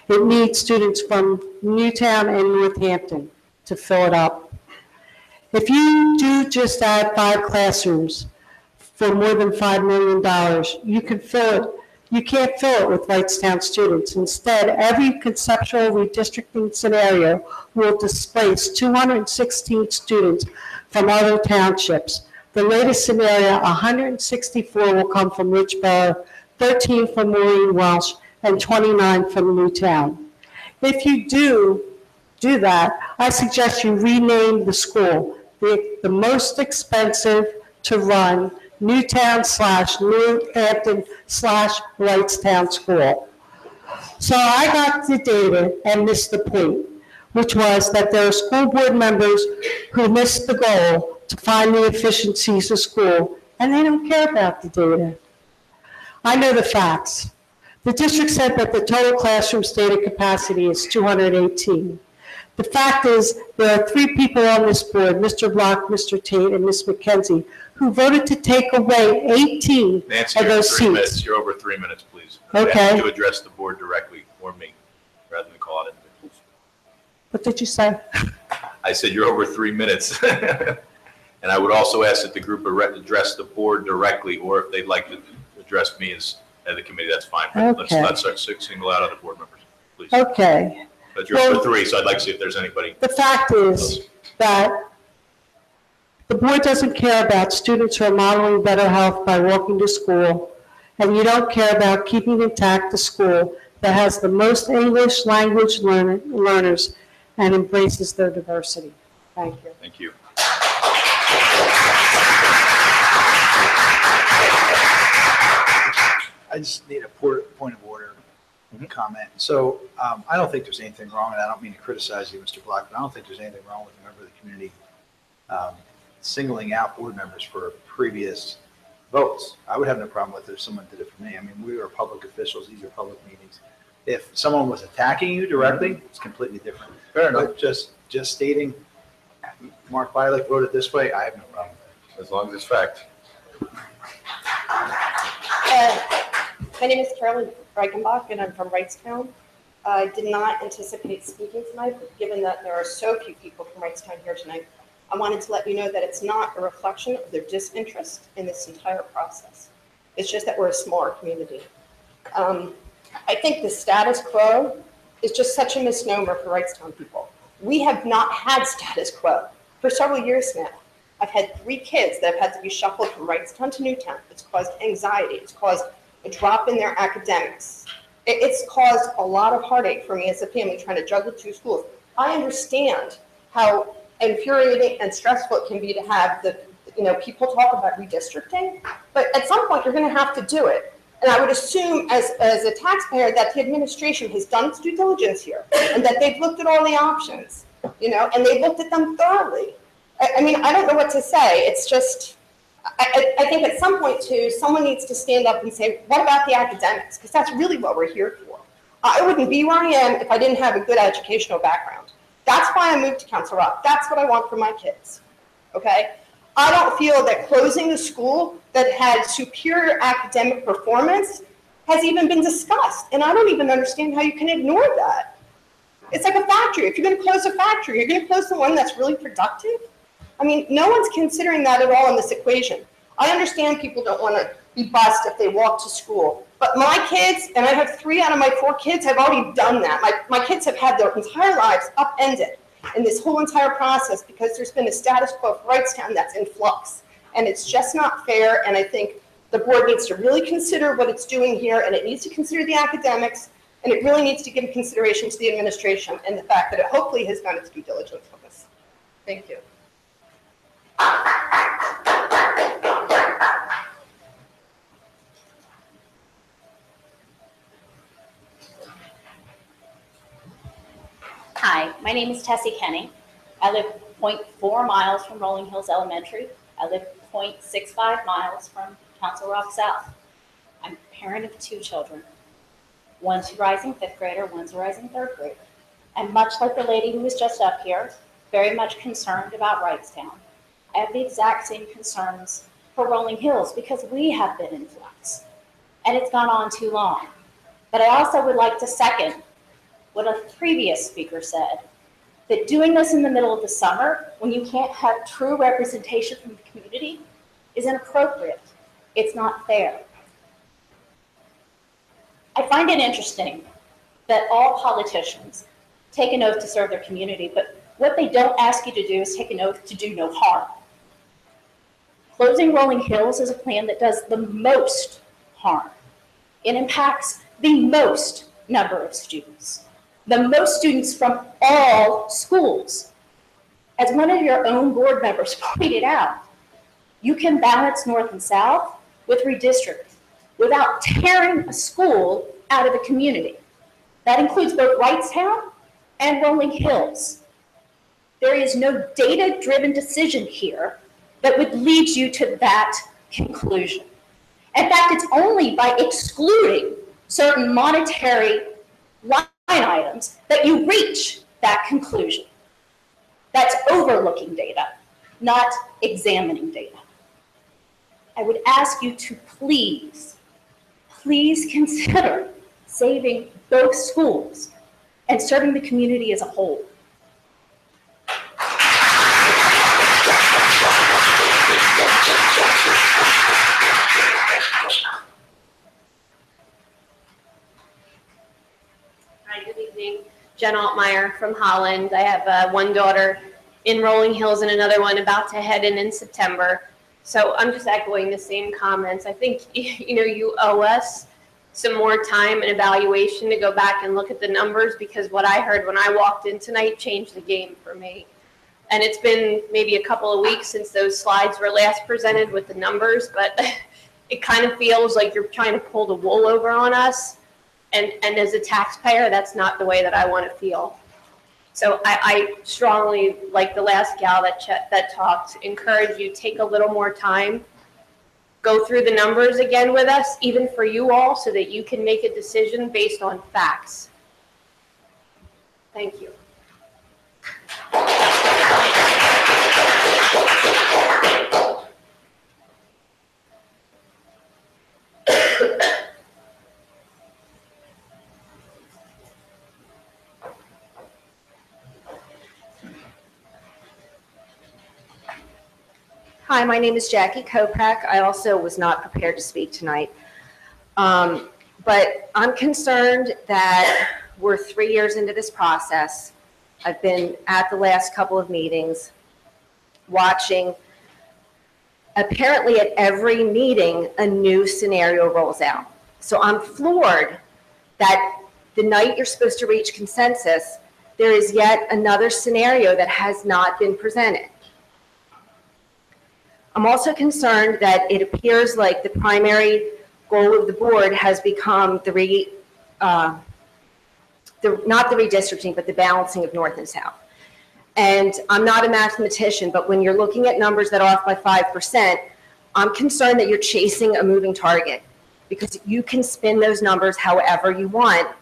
It needs students from Newtown and Northampton to fill it up. If you do just add 5 classrooms for more than $5 million, you can fill it. You can't fill it with Wrightstown students. Instead, every conceptual redistricting scenario will displace 216 students from other townships. The latest scenario, 164 will come from Richboro, 13 from Maureen Welsh, and 29 from Newtown. If you do that, I suggest you rename the school the most expensive to run Newtown/Northampton/Wrightstown school. So I got the data and missed the point, which was that there are school board members who missed the goal to find the efficiencies of school, and they don't care about the data. I know the facts. The district said that the total classroom stated capacity is 218. The fact is, there are 3 people on this board, Mr. Block, Mr. Tate, and Ms. McKenzie, who who voted to take away 18 Nancy, of you're over those 3 minutes. seats. You're over 3 minutes, please. Okay. To address the board directly or me, rather than call it individuals. What did you say? I said you're over 3 minutes. And I would also ask that the group address the board directly, or if they'd like to address me as the committee, that's fine. But Okay. let's not single out other board members, please. Okay. But you're over 3, so I'd like to see if there's anybody. The fact is that the board doesn't care about students who are modeling better health by walking to school, and you don't care about keeping intact the school that has the most English language learners and embraces their diversity. Thank you. Thank you. I just need a point of order comment. So I don't think there's anything wrong, and I don't mean to criticize you, Mr. Black, but I don't think there's anything wrong with a member of the community singling out board members for previous votes. I would have no problem with it if someone did it for me. I mean, we are public officials. These are public meetings. If someone was attacking you directly, it's completely different. Fair enough. But just stating Mark Bialik voted this way, I have no problem with As long as it's fact. My name is Carolyn Reichenbach, and I'm from Wrightstown. I did not anticipate speaking tonight, but given that there are so few people from Wrightstown here tonight, I wanted to let you know that it's not a reflection of their disinterest in this entire process. It's just that we're a smaller community. I think the status quo is just such a misnomer for Wrightstown people. We have not had status quo for several years now. I've had 3 kids that have had to be shuffled from Wrightstown to Newtown. It's caused anxiety. It's caused a drop in their academics. It's caused a lot of heartache for me as a family trying to juggle 2 schools. I understand how infuriating and stressful it can be to have people talk about redistricting, but at some point you're going to have to do it. And I would assume as a taxpayer that the administration has done its due diligence here and that they've looked at all the options, and they've looked at them thoroughly. I mean, I don't know what to say. It's just, I think at some point too, someone needs to stand up and say, what about the academics? Because that's really what we're here for. I wouldn't be where I am if I didn't have a good educational background. That's why I moved to Council Rock. That's what I want for my kids, okay? I don't feel that closing a school that had superior academic performance has even been discussed. And I don't even understand how you can ignore that. It's like a factory. If you're going to close a factory, you're going to close the one that's really productive? I mean, no one's considering that at all in this equation. I understand people don't want to be bused if they walk to school. But my kids, and I have 3 out of my 4 kids, have already done that. My kids have had their entire lives upended in this whole entire process because there's been a status quo for Wrightstown that's in flux. And it's just not fair, and I think the board needs to really consider what it's doing here, and it needs to consider the academics, and it really needs to give consideration to the administration and the fact that it hopefully has done its due diligence on this. Thank you. Hi, my name is Tessie Kenny. I live 0.4 miles from Rolling Hills Elementary. I live 0.65 miles from Council Rock South. I'm a parent of 2 children. One's a rising 5th grader, one's a rising 3rd grader. And much like the lady who was just up here, very much concerned about Wrightstown. I have the exact same concerns for Rolling Hills because we have been in flux and it's gone on too long. But I also would like to second what a previous speaker said, that doing this in the middle of the summer when you can't have true representation from the community is inappropriate. It's not fair. I find it interesting that all politicians take an oath to serve their community, but what they don't ask you to do is take an oath to do no harm. Closing Rolling Hills is a plan that does the most harm. It impacts the most number of students, the most students from all schools. As one of your own board members pointed out, you can balance North and South with redistricting without tearing a school out of the community. That includes both Wrightstown and Rolling Hills. There is no data-driven decision here that would lead you to that conclusion. In fact, it's only by excluding certain monetary line items that you reach that conclusion. That's overlooking data, not examining data. I would ask you to please consider saving both schools and serving the community as a whole. Hi, good evening. Jen Altmeyer from Holland. I have one daughter in Rolling Hills and another one about to head in September. So I'm just echoing the same comments. I think, you owe us some more time and evaluation to go back and look at the numbers, because what I heard when I walked in tonight changed the game for me. And it's been maybe a couple of weeks since those slides were last presented with the numbers, but it kind of feels like you're trying to pull the wool over on us. And as a taxpayer, that's not the way that I want to feel. So I strongly, like the last gal that talked, encourage you, take a little more time, go through the numbers again with us, even for you all, so that you can make a decision based on facts. Thank you. Hi, my name is Jackie Kopak. I also was not prepared to speak tonight. But I'm concerned that we're 3 years into this process. I've been at the last couple of meetings, watching. Apparently at every meeting, a new scenario rolls out. So I'm floored that the night you're supposed to reach consensus, there is yet another scenario that has not been presented. I'm also concerned that it appears like the primary goal of the board has become not the redistricting, but the balancing of North and South. And I'm not a mathematician, but when you're looking at numbers that are off by 5%, I'm concerned that you're chasing a moving target, because you can spin those numbers however you want.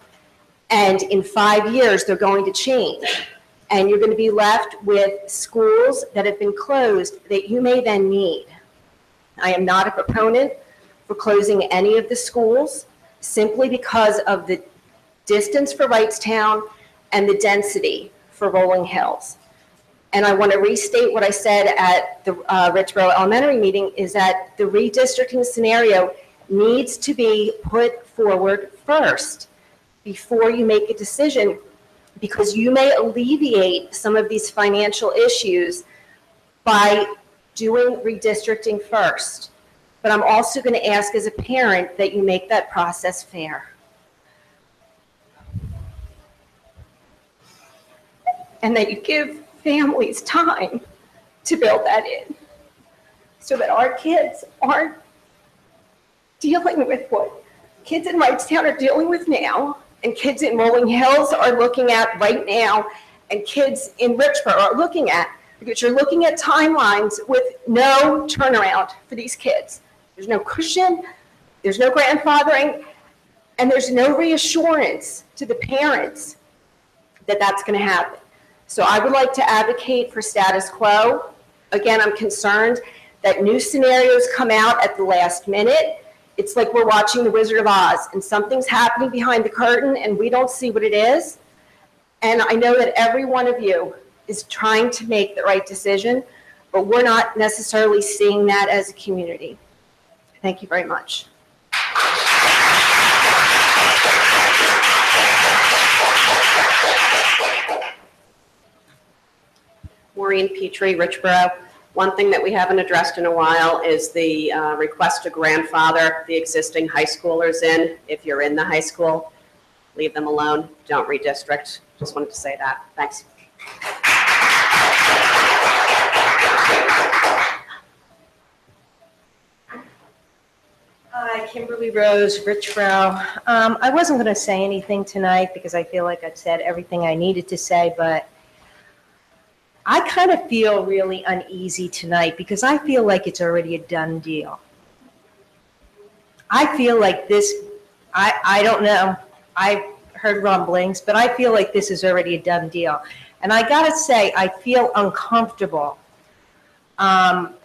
And in 5 years, they're going to change. And you're going to be left with schools that have been closed that you may then need. I am not a proponent for closing any of the schools, simply because of the distance for Wrightstown and the density for Rolling Hills. And I want to restate what I said at the Richboro Elementary meeting, is that the redistricting scenario needs to be put forward first before you make a decision, because you may alleviate some of these financial issues by doing redistricting first. But I'm also going to ask as a parent that you make that process fair. And that you give families time to build that in, so that our kids aren't dealing with what kids in Wrightstown are dealing with now, and kids in Rolling Hills are looking at right now, and kids in Richboro are looking at, because you're looking at timelines with no turnaround for these kids. There's no cushion, there's no grandfathering, and there's no reassurance to the parents that that's going to happen. So I would like to advocate for status quo. Again, I'm concerned that new scenarios come out at the last minute. It's like we're watching The Wizard of Oz, and something's happening behind the curtain and we don't see what it is. And I know that every one of you is trying to make the right decision, but we're not necessarily seeing that as a community. Thank you very much. Maureen Petrie, Richboro. One thing that we haven't addressed in a while is the request to grandfather the existing high schoolers in. If you're in the high school, leave them alone. Don't redistrict. Just wanted to say that. Thanks. Hi, Kimberly Rose, Richboro. I wasn't going to say anything tonight because I feel like I've said everything I needed to say, but I kind of feel really uneasy tonight because I feel like it's already a done deal. I feel like this, I don't know, I've heard rumblings, but I feel like this is already a done deal. And I gotta say, I feel uncomfortable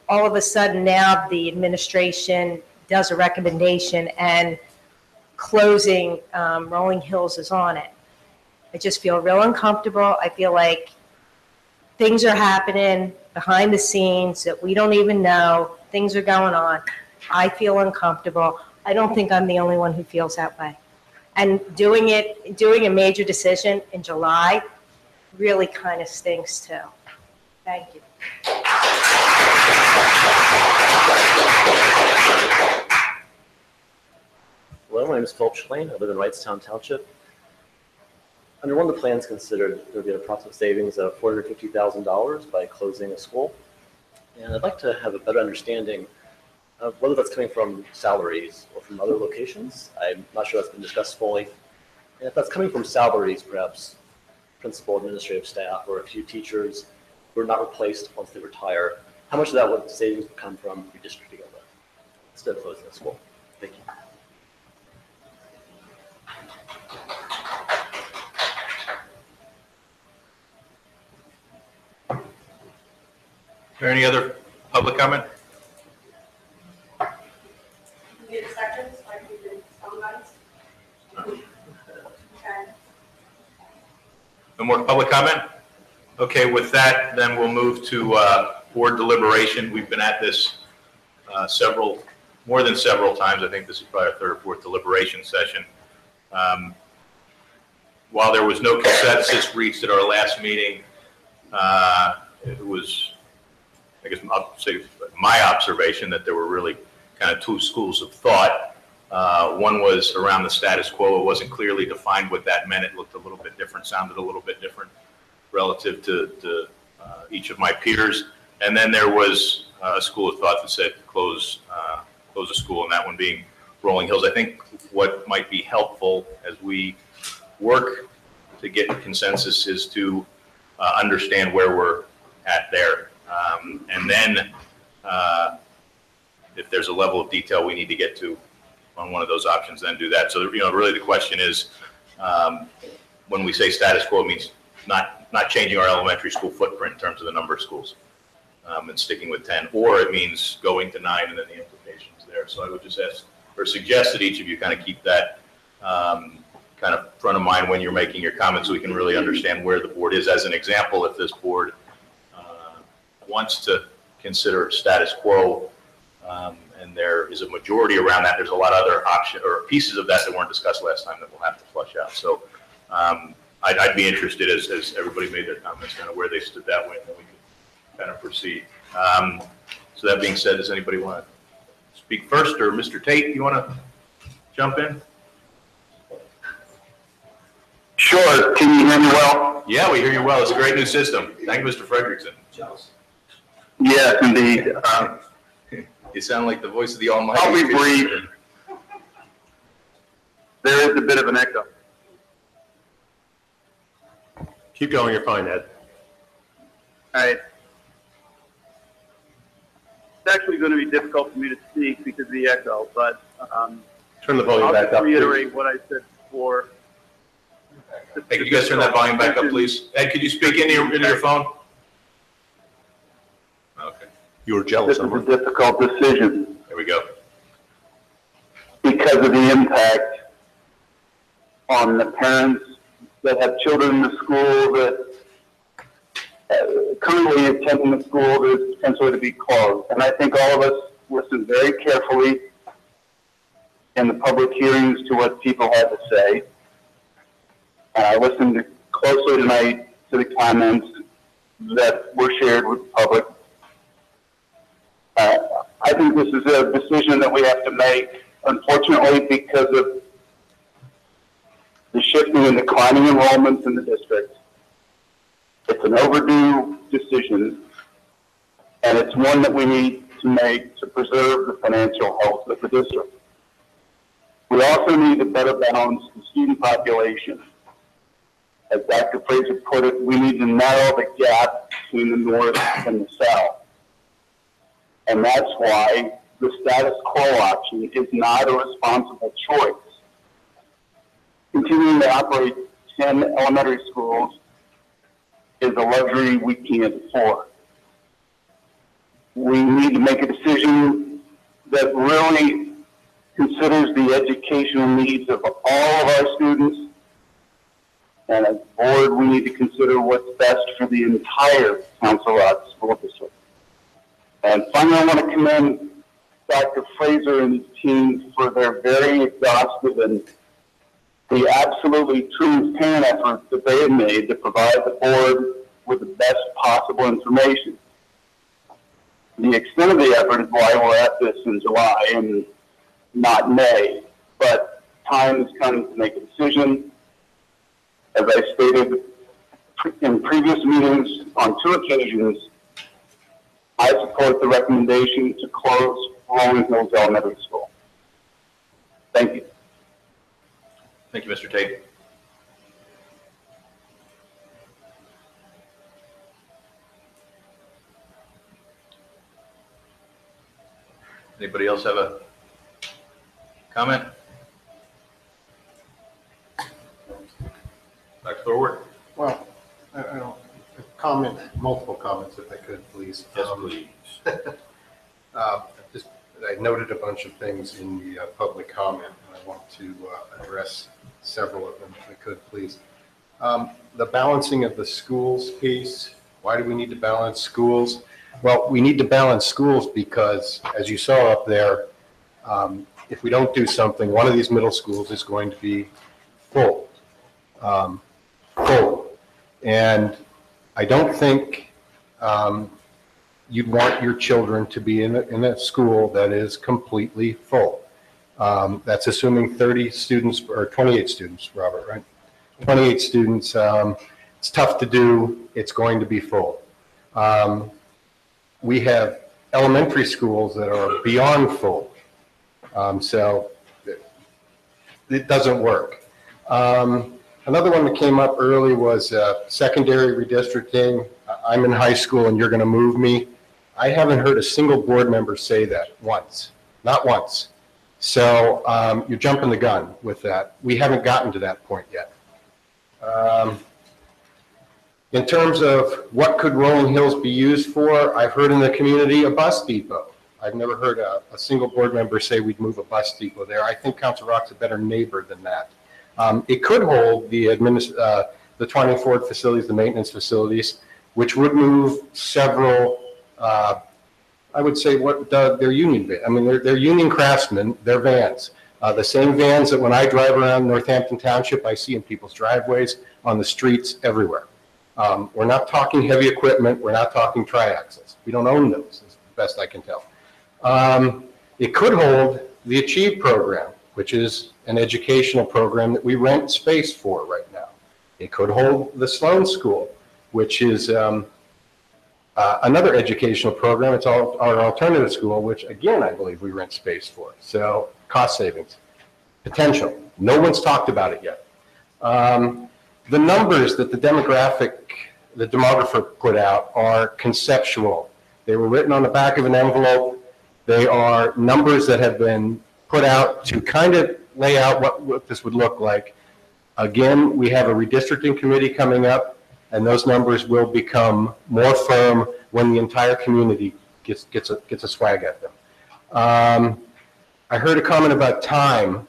all of a sudden now the administration does a recommendation and closing Rolling Hills is on it. I just feel real uncomfortable. I feel like things are happening behind the scenes that we don't even know. Things are going on. I feel uncomfortable. I don't think I'm the only one who feels that way. And doing a major decision in July really kind of stinks too. Thank you. Hello, my name is Philip Schlane. I live in Wrightstown Township. Under one of the plans considered, there would be an approximate savings of $450,000 by closing a school. And I'd like to have a better understanding of whether that's coming from salaries or from other locations. I'm not sure that's been discussed fully. And if that's coming from salaries, perhaps principal, administrative staff, or a few teachers who are not replaced once they retire, how much of that would savings come from redistricting of that instead of closing a school? Thank you. Is there any other public comment? Need seconds, I can do some nights. Okay. No more public comment? Okay, with that, then we'll move to board deliberation. We've been at this more than several times. I think this is probably our third or fourth deliberation session. While there was no consensus reached at our last meeting, it was, I guess I'll say my observation that there were really kind of two schools of thought. One was around the status quo. It wasn't clearly defined what that meant. It looked a little bit different, sounded a little bit different relative to each of my peers. And then there was a school of thought that said close a school, and that one being Rolling Hills. I think what might be helpful as we work to get consensus is to understand where we're at there. And then if there's a level of detail we need to get to on one of those options, then do that. So, really the question is, when we say status quo, it means not changing our elementary school footprint in terms of the number of schools and sticking with 10, or it means going to 9 and then the implications there. So I would just ask or suggest that each of you kind of keep that kind of front of mind when you're making your comments so we can really understand where the board is. As an example, if this board wants to consider status quo, and there is a majority around that, there's a lot of other options or pieces of that that weren't discussed last time that we'll have to flush out. So I'd be interested as everybody made their comments, kind of where they stood that way, and then we can kind of proceed. So that being said, does anybody want to speak first, or Mr. Tate, you want to jump in? Sure. Can you hear me well? Yeah, we hear you well. It's a great new system. Thank you, Mr. Frederickson. Yes, indeed. You sound like the voice of the Almighty. I'll be brief. There is a bit of an echo. Keep going, you're fine, Ed. All right. It's actually going to be difficult for me to speak because of the echo, but turn the volume back up. I'll reiterate what I said before. Hey, could you guys turn that volume back up, please? Ed, could you speak into your phone? Okay. You were jealous. This is a difficult decision. There we go. Because of the impact on the parents that have children in the school that currently attending the school that is potentially to be closed. And I think all of us listened very carefully in the public hearings to what people had to say. And I listened closely tonight to the comments that were shared with the public. I think this is a decision that we have to make, unfortunately, because of the shifting and declining enrollments in the district. It's an overdue decision, and it's one that we need to make to preserve the financial health of the district. We also need to better balance the student population. As Dr. Fraser put it, we need to narrow the gap between the north and the south. And that's why the status quo option is not a responsible choice. Continuing to operate 10 elementary schools is a luxury we can't afford. we need to make a decision that really considers the educational needs of all of our students. And as a board, we need to consider what's best for the entire Council Rock School District. And finally, I want to commend Dr. Fraser and his team for their very exhaustive and the absolutely transparent efforts that they have made to provide the board with the best possible information. The extent of the effort is why we're at this in July and not May, but time is coming to make a decision. As I stated in previous meetings on 2 occasions, I support the recommendation to close Rolling Hills Elementary School. Thank you. Thank you, Mr. Tate. Anybody else have a comment? Dr. Thorward? Well, I don't, comment, multiple comments if I could, please. Yes, please. I noted a bunch of things in the public comment, and I want to address several of them if I could, please. The balancing of the schools piece. Why do we need to balance schools? Well, we need to balance schools because, as you saw up there, if we don't do something, one of these middle schools is going to be full. And I don't think you'd want your children to be in a school that is completely full. That's assuming 30 students or 28 students, Robert, right? 28 students. It's tough to do. It's going to be full. We have elementary schools that are beyond full. So it doesn't work. Another one that came up early was secondary redistricting. I'm in high school and you're going to move me. I haven't heard a single board member say that once, not once. So you're jumping the gun with that. We haven't gotten to that point yet. In terms of what could Rolling Hills be used for, I've heard in the community a bus depot. I've never heard a single board member say we'd move a bus depot there. I think Council Rock's a better neighbor than that. It could hold the 24 facilities, the maintenance facilities, which would move several, I would say they're union, I mean, they're union craftsmen, they're vans. The same vans that when I drive around Northampton Township, I see in people's driveways, on the streets, everywhere. We're not talking heavy equipment, we're not talking triaxles. We don't own those, is the best I can tell. It could hold the Achieve program, which is an educational program that we rent space for right now. It could hold the Sloan School, which is another educational program. It's our alternative school, which again, I believe we rent space for. So cost savings, potential. No one's talked about it yet. The numbers that the demographer put out are conceptual. They were written on the back of an envelope. They are numbers that have been put out to kind of lay out what this would look like. Again, we have a redistricting committee coming up, and those numbers will become more firm when the entire community gets a swag at them. I heard a comment about time.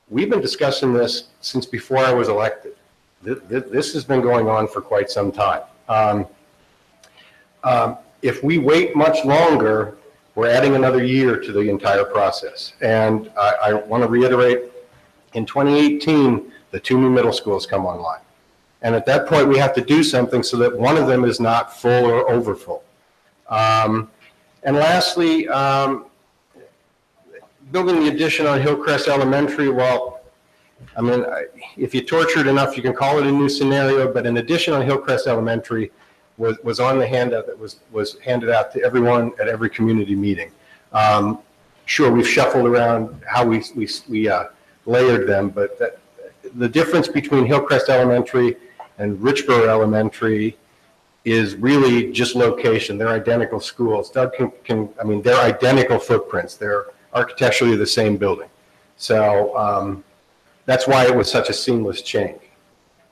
We've been discussing this since before I was elected. This has been going on for quite some time. If we wait much longer, we're adding another year to the entire process. And I want to reiterate, in 2018, the 2 new middle schools come online. And at that point, we have to do something so that one of them is not full or overfull. And lastly, building the addition on Hillcrest Elementary, well, I mean, if you torture it enough, you can call it a new scenario, but an addition on Hillcrest Elementary was on the handout that was handed out to everyone at every community meeting. Sure, we've shuffled around how we layered them, but the difference between Hillcrest Elementary and Richboro Elementary is really just location. They're identical schools. Doug I mean, they're identical footprints. They're architecturally the same building. So that's why it was such a seamless change.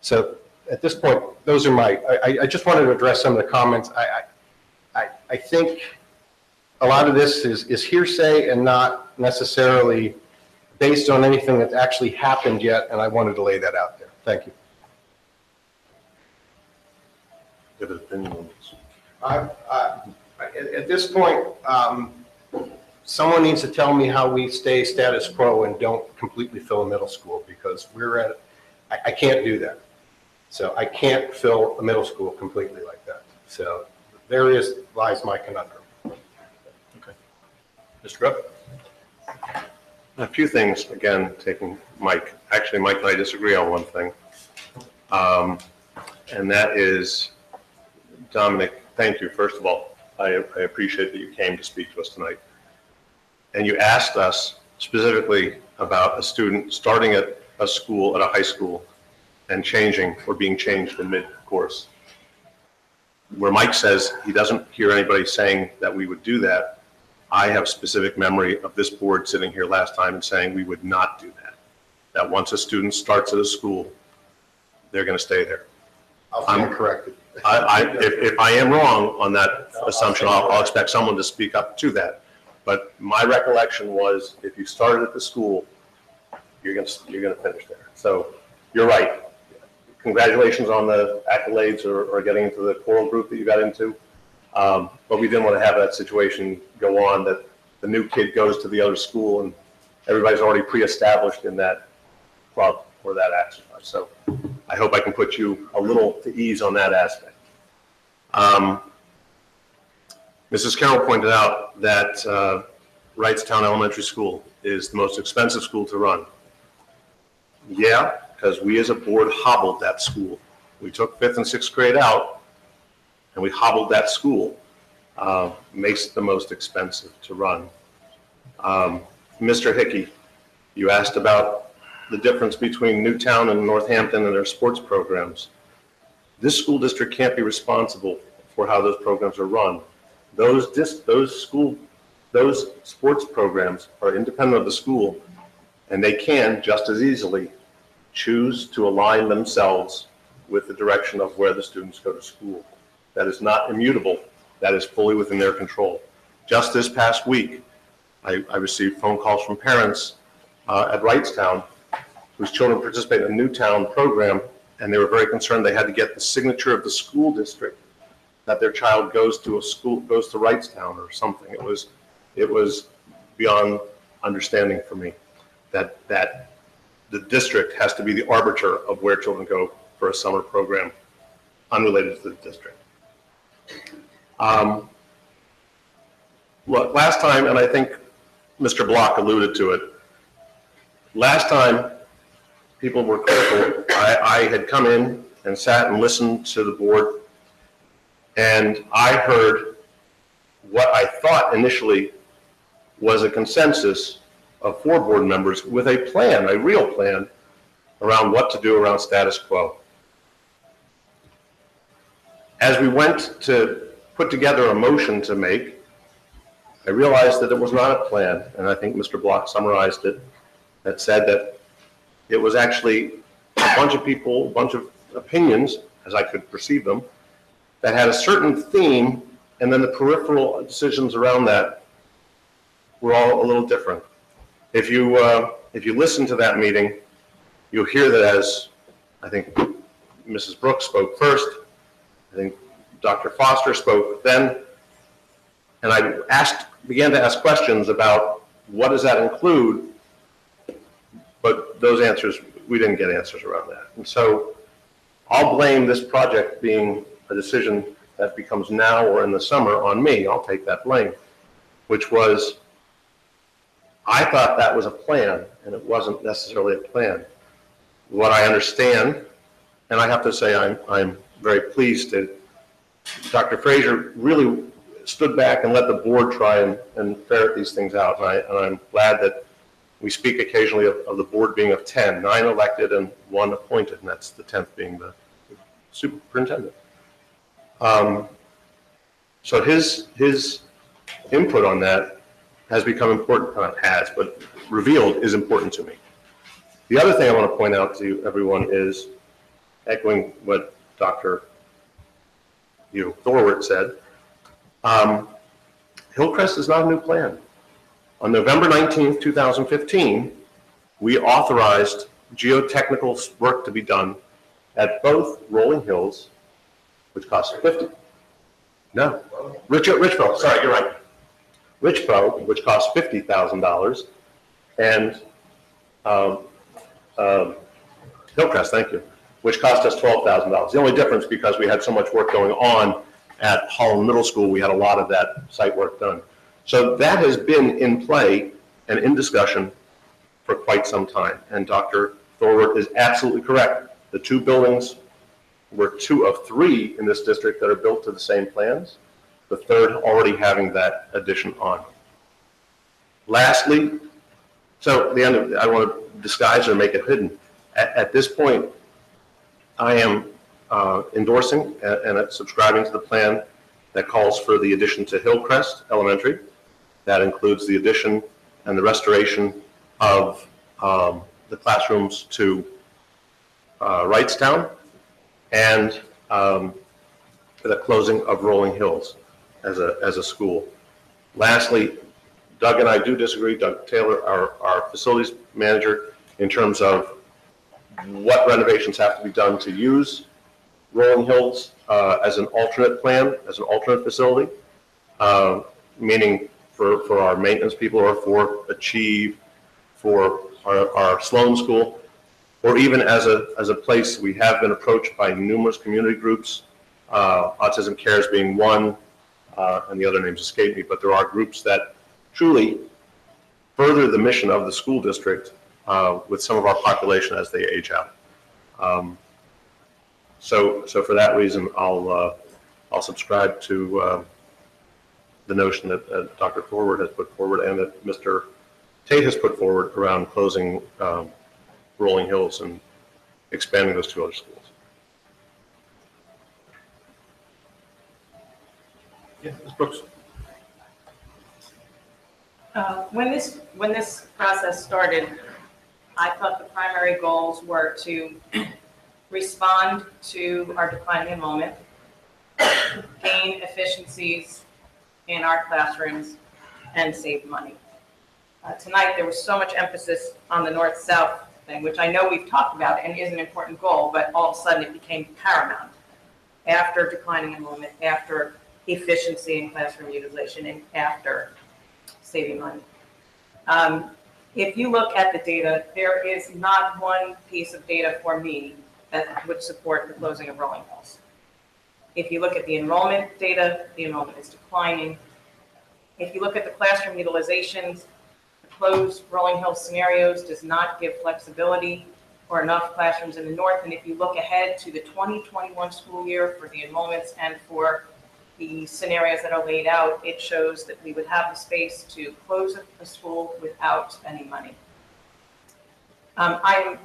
So at this point, those are I just wanted to address some of the comments. I think a lot of this is hearsay and not necessarily based on anything that's actually happened yet, and I wanted to lay that out there. Thank you. Give an opinion on this. At this point, someone needs to tell me how we stay status quo and don't completely fill a middle school, because I can't do that. So I can't fill a middle school completely like that. So lies my conundrum. Okay. Mr. Grubb? A few things, again, taking Mike. Actually, Mike and I disagree on one thing. And that is, Dominic, thank you, first of all. I appreciate that you came to speak to us tonight. And you asked us specifically about a student starting at a school, at a high school, and changing or being changed in mid-course. Where Mike says he doesn't hear anybody saying that we would do that, I have specific memory of this board sitting here last time and saying we would not do that. That once a student starts at a school, they're going to stay there. I'll stand corrected. If I am wrong on that assumption, I'll expect someone to speak up to that. But my recollection was, if you started at the school, you're going to finish there. So you're right. Congratulations on the accolades or getting into the choral group that you got into. But we didn't want to have that situation go on, that the new kid goes to the other school and everybody's already pre-established in that club or that exercise. So I hope I can put you a little to ease on that aspect. Mrs. Carroll pointed out that Wrightstown Elementary School is the most expensive school to run. Yeah, because we as a board hobbled that school. We took 5th and 6th grade out and we hobbled that school. Makes it the most expensive to run. Mr. Hickey, you asked about the difference between Newtown and Northampton and their sports programs. This school district can't be responsible for how those programs are run. Those sports programs are independent of the school, and they can just as easily choose to align themselves with the direction of where the students go to school. That is not immutable. That is fully within their control. Just this past week, I received phone calls from parents at Wrightstown whose children participate in a Newtown program, and they were very concerned they had to get the signature of the school district that their child goes to Wrightstown or something. It was beyond understanding for me that the district has to be the arbiter of where children go for a summer program unrelated to the district. Look, last time, and I think Mr. Block alluded to it, last time people were critical, I had come in and sat and listened to the board, and I heard what I thought initially was a consensus of 4 board members with a plan, a real plan, around what to do around status quo. As we went to put together a motion to make, I realized that it was not a plan, and I think Mr. Block summarized it, that said that it was actually a bunch of people, a bunch of opinions, as I could perceive them, that had a certain theme, and then the peripheral decisions around that were all a little different. If you listen to that meeting, you'll hear that as, I think Mrs. Brooks spoke first, I think Dr. Foster spoke then, and I began to ask questions about what does that include, but those answers, we didn't get answers around that. And so I'll blame this project being a decision that becomes now or in the summer on me. I'll take that blame, which was, I thought that was a plan, and it wasn't necessarily a plan. What I understand, and I have to say I'm very pleased that Dr. Frazier really stood back and let the board try and ferret these things out. And I'm glad that we speak occasionally of the board being of 10, 9 elected and 1 appointed, and that's the 10th being the superintendent. So his input on that has become important, not has, but revealed is important to me. The other thing I want to point out to everyone is, echoing what Dr. Thorwart said, Hillcrest is not a new plan. On November 19th, 2015, we authorized geotechnical work to be done at both Rolling Hills, which cost Richboro, sorry, you're right. Richboro, which cost $50,000, and Hillcrest, thank you, which cost us $12,000. The only difference, because we had so much work going on at Holland Middle School, we had a lot of that site work done. So that has been in play and in discussion for quite some time. And Dr. Thorwart is absolutely correct. The two buildings were 2 of 3 in this district that are built to the same plans, the third already having that addition on. Lastly, so the end of, I want to disguise or make it hidden. At this point, I am endorsing and subscribing to the plan that calls for the addition to Hillcrest Elementary. That includes the addition and the restoration of the classrooms to Wrightstown and the closing of Rolling Hills as a school. Lastly, Doug and I do disagree, Doug Taylor, our facilities manager, in terms of what renovations have to be done to use Rolling Hills as an alternate plan, as an alternate facility, meaning for our maintenance people or for Achieve, for our Sloan School, or even as a place. We have been approached by numerous community groups, Autism Cares being one, and the other names escape me, but there are groups that truly further the mission of the school district with some of our population as they age out. So for that reason, I'll subscribe to the notion that Dr. Thorwart has put forward and that Mr. Tate has put forward around closing Rolling Hills and expanding those 2 other schools. Yeah, Ms. Brooks. When this process started, I thought the primary goals were to respond to our declining enrollment, gain efficiencies in our classrooms, and save money. Tonight, there was so much emphasis on the north-south thing, which I know we've talked about and is an important goal, but all of a sudden it became paramount after declining enrollment, after efficiency in classroom utilization, and after saving money. If you look at the data, there is not one piece of data for me that would support the closing of Rolling Hills. If you look at the enrollment data, the enrollment is declining. If you look at the classroom utilizations, the closed Rolling Hills scenarios does not give flexibility or enough classrooms in the north. And if you look ahead to the 2021 school year for the enrollments and for the scenarios that are laid out, it shows that we would have the space to close a school without spending money. I'm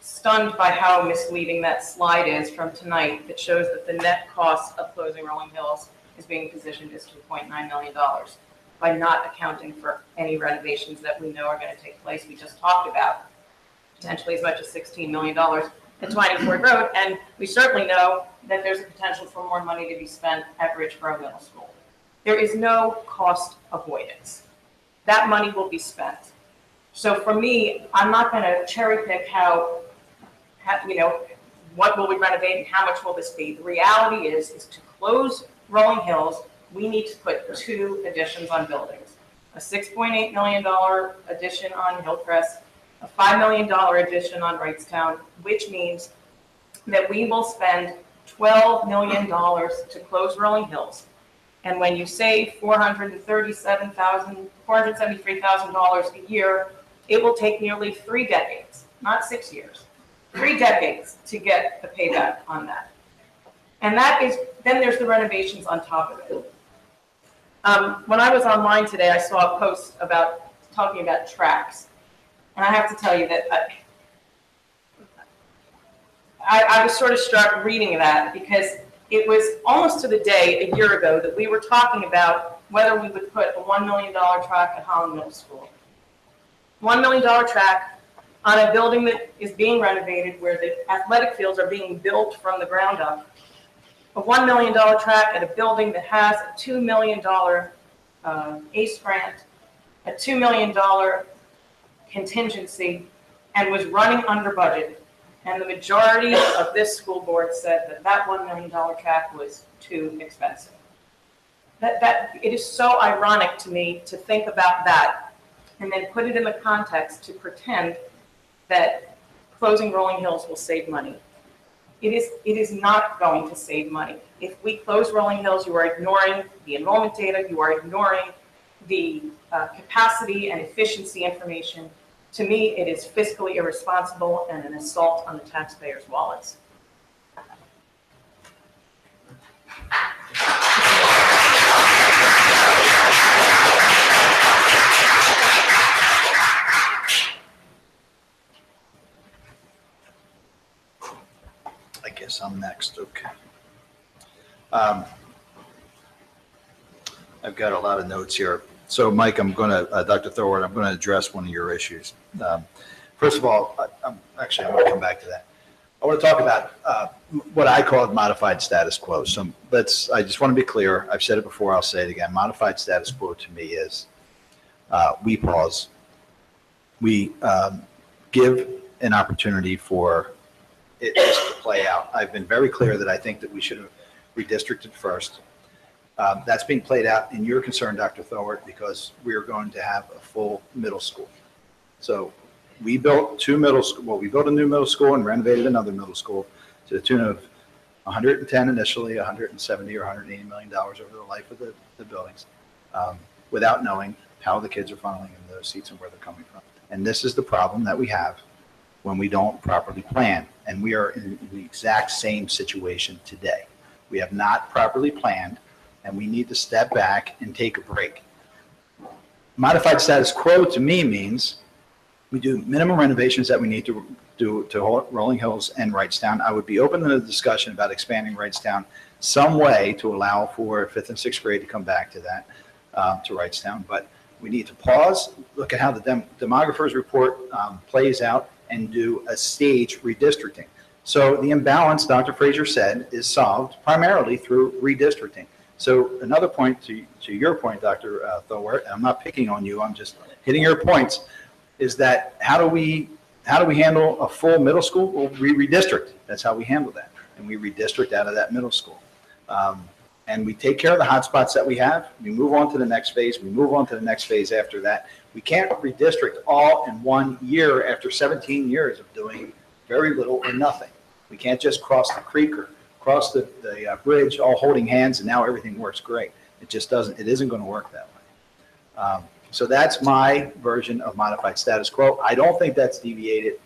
stunned by how misleading that slide is from tonight that shows that the net cost of closing Rolling Hills is being positioned as $2.9 million by not accounting for any renovations that we know are going to take place. We just talked about potentially as much as $16 million at Twining Ford Road, and we certainly know that there's a potential for more money to be spent at Richboro Middle School. There is no cost avoidance. That money will be spent. So for me, I'm not going to cherry pick what will we renovate and how much will this be. The reality is to close Rolling Hills, we need to put 2 additions on buildings. A $6.8 million addition on Hillcrest, a $5 million addition on Wrightstown, which means that we will spend $12 million to close Rolling Hills. And when you save $473,000 a year, it will take nearly 3 decades, not 6 years, 3 decades to get the payback on that. And then there's the renovations on top of it. When I was online today, I saw a post talking about tracks. And I have to tell you that I was sort of struck reading that because it was almost to the day a year ago that we were talking about whether we would put a $1 million track at Holland Middle School. $1 million track on a building that is being renovated where the athletic fields are being built from the ground up. a $1 million track at a building that has a $2 million ACE grant, a $2 million contingency, and was running under budget. And the majority of this school board said that that $1 million track was too expensive. It is so ironic to me to think about that and then put it in the context to pretend that closing Rolling Hills will save money. It is not going to save money. If we close Rolling Hills, you are ignoring the enrollment data, you are ignoring the capacity and efficiency information. To me, it is fiscally irresponsible and an assault on the taxpayers' wallets. I guess I'm next, okay. I've got a lot of notes here. So Mike, I'm going to, Dr. Thorwart, I'm going to address one of your issues. First of all, I'm going to come back to that. I want to talk about what I call modified status quo. So I just want to be clear. I've said it before, I'll say it again. Modified status quo to me is we pause. We give an opportunity for it to play out. I've been very clear that I think that we should have redistricted first. That's being played out in your concern, Dr. Thorwart, because we are going to have a full middle school. So we built two middle school. Well, we built a new middle school and renovated another middle school to the tune of 110 initially, 170 or 180 million dollars over the life of the buildings, without knowing how the kids are funneling in those seats and where they're coming from. And this is the problem that we have when we don't properly plan. And we are in the exact same situation today. We have not properly planned, and we need to step back and take a break. Modified status quo to me means we do minimum renovations that we need to do to Rolling Hills and Wrightstown. I would be open to the discussion about expanding Wrightstown some way to allow for 5th and 6th grade to come back to that, to Wrightstown. But we need to pause, look at how the demographer's report plays out, and do a stage redistricting. So the imbalance, Dr. Frazier said, is solved primarily through redistricting. So another point to your point, Dr. Thorwart, I'm not picking on you, I'm just hitting your points, is that how do we handle a full middle school? Well, we redistrict. That's how we handle that. And we redistrict out of that middle school. And we take care of the hot spots that we have. We move on to the next phase. We move on to the next phase after that. We can't redistrict all in 1 year after 17 years of doing very little or nothing. We can't just cross the creek or cross the bridge all holding hands and now everything works great. It just doesn't, it isn't going to work that way. So that's my version of modified status quo. I don't think that's deviated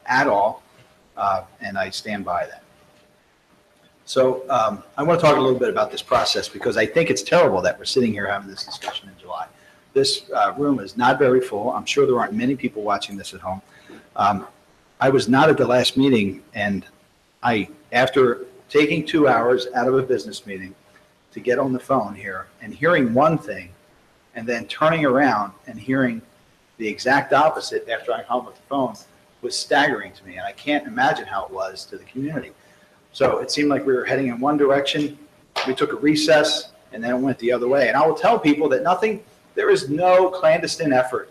at all, and I stand by that. So I want to talk a little bit about this process because I think it's terrible that we're sitting here having this discussion in July. This room is not very full. I'm sure there aren't many people watching this at home. I was not at the last meeting, and after taking 2 hours out of a business meeting to get on the phone here and hearing one thing and then turning around and hearing the exact opposite after I hung up the phone was staggering to me, and I can't imagine how it was to the community. So it seemed like we were heading in one direction, we took a recess, and then it went the other way. And I will tell people that there is no clandestine effort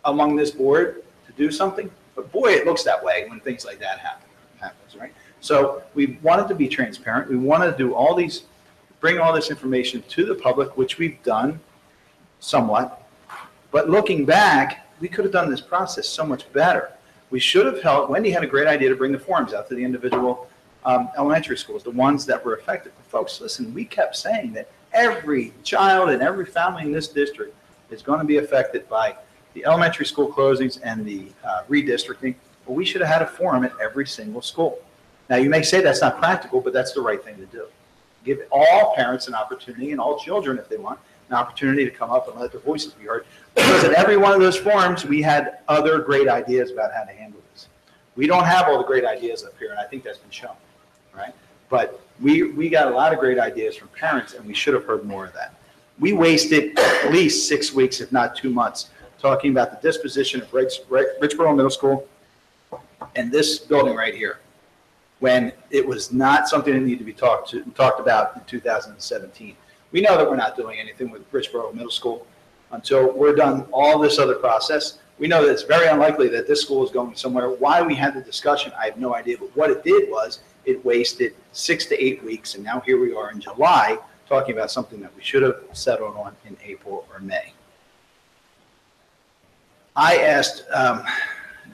among this board to do something, but boy, it looks that way when things like that happens, right? So we wanted to be transparent. We wanted to do bring all this information to the public, which we've done somewhat. But looking back, we could have done this process so much better. We should have held, Wendy had a great idea to bring the forms out to the individual elementary schools, the ones that were affected. But folks, listen, we kept saying that every child and every family in this district is going to be affected by the elementary school closings and the redistricting. But we should have had a forum at every single school. Now, you may say that's not practical, but that's the right thing to do. Give all parents an opportunity, and all children, if they want, an opportunity to come up and let their voices be heard. Because at every one of those forums, we had other great ideas about how to handle this. We don't have all the great ideas up here, and I think that's been shown, right? But we got a lot of great ideas from parents, and we should have heard more of that. We wasted at least 6 weeks, if not 2 months, talking about the disposition of Richboro Middle School and this building right here. when it was not something that needed to be talked about in 2017. We know that we're not doing anything with Richboro Middle School until we're done all this other process. We know that it's very unlikely that this school is going somewhere. Why we had the discussion, I have no idea, but what it did was it wasted 6 to 8 weeks, and now here we are in July talking about something that we should have settled on in April or May. I asked,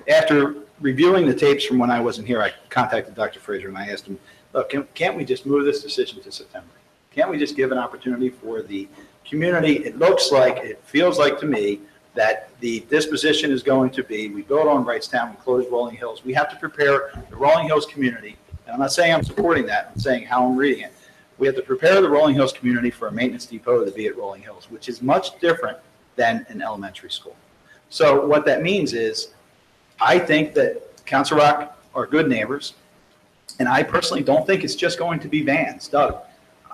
after reviewing the tapes from when I wasn't here, I contacted Dr. Frazier and I asked him, look, can't we just move this decision to September? Can't we just give an opportunity for the community? It looks like, it feels like to me that the disposition is going to be, we build on Wrightstown, we close Rolling Hills. We have to prepare the Rolling Hills community, and I'm not saying I'm supporting that, I'm saying how I'm reading it. We have to prepare the Rolling Hills community for a maintenance depot to be at Rolling Hills, which is much different than an elementary school. So what that means is, I think that Council Rock are good neighbors, and I personally don't think it's just going to be vans. Doug,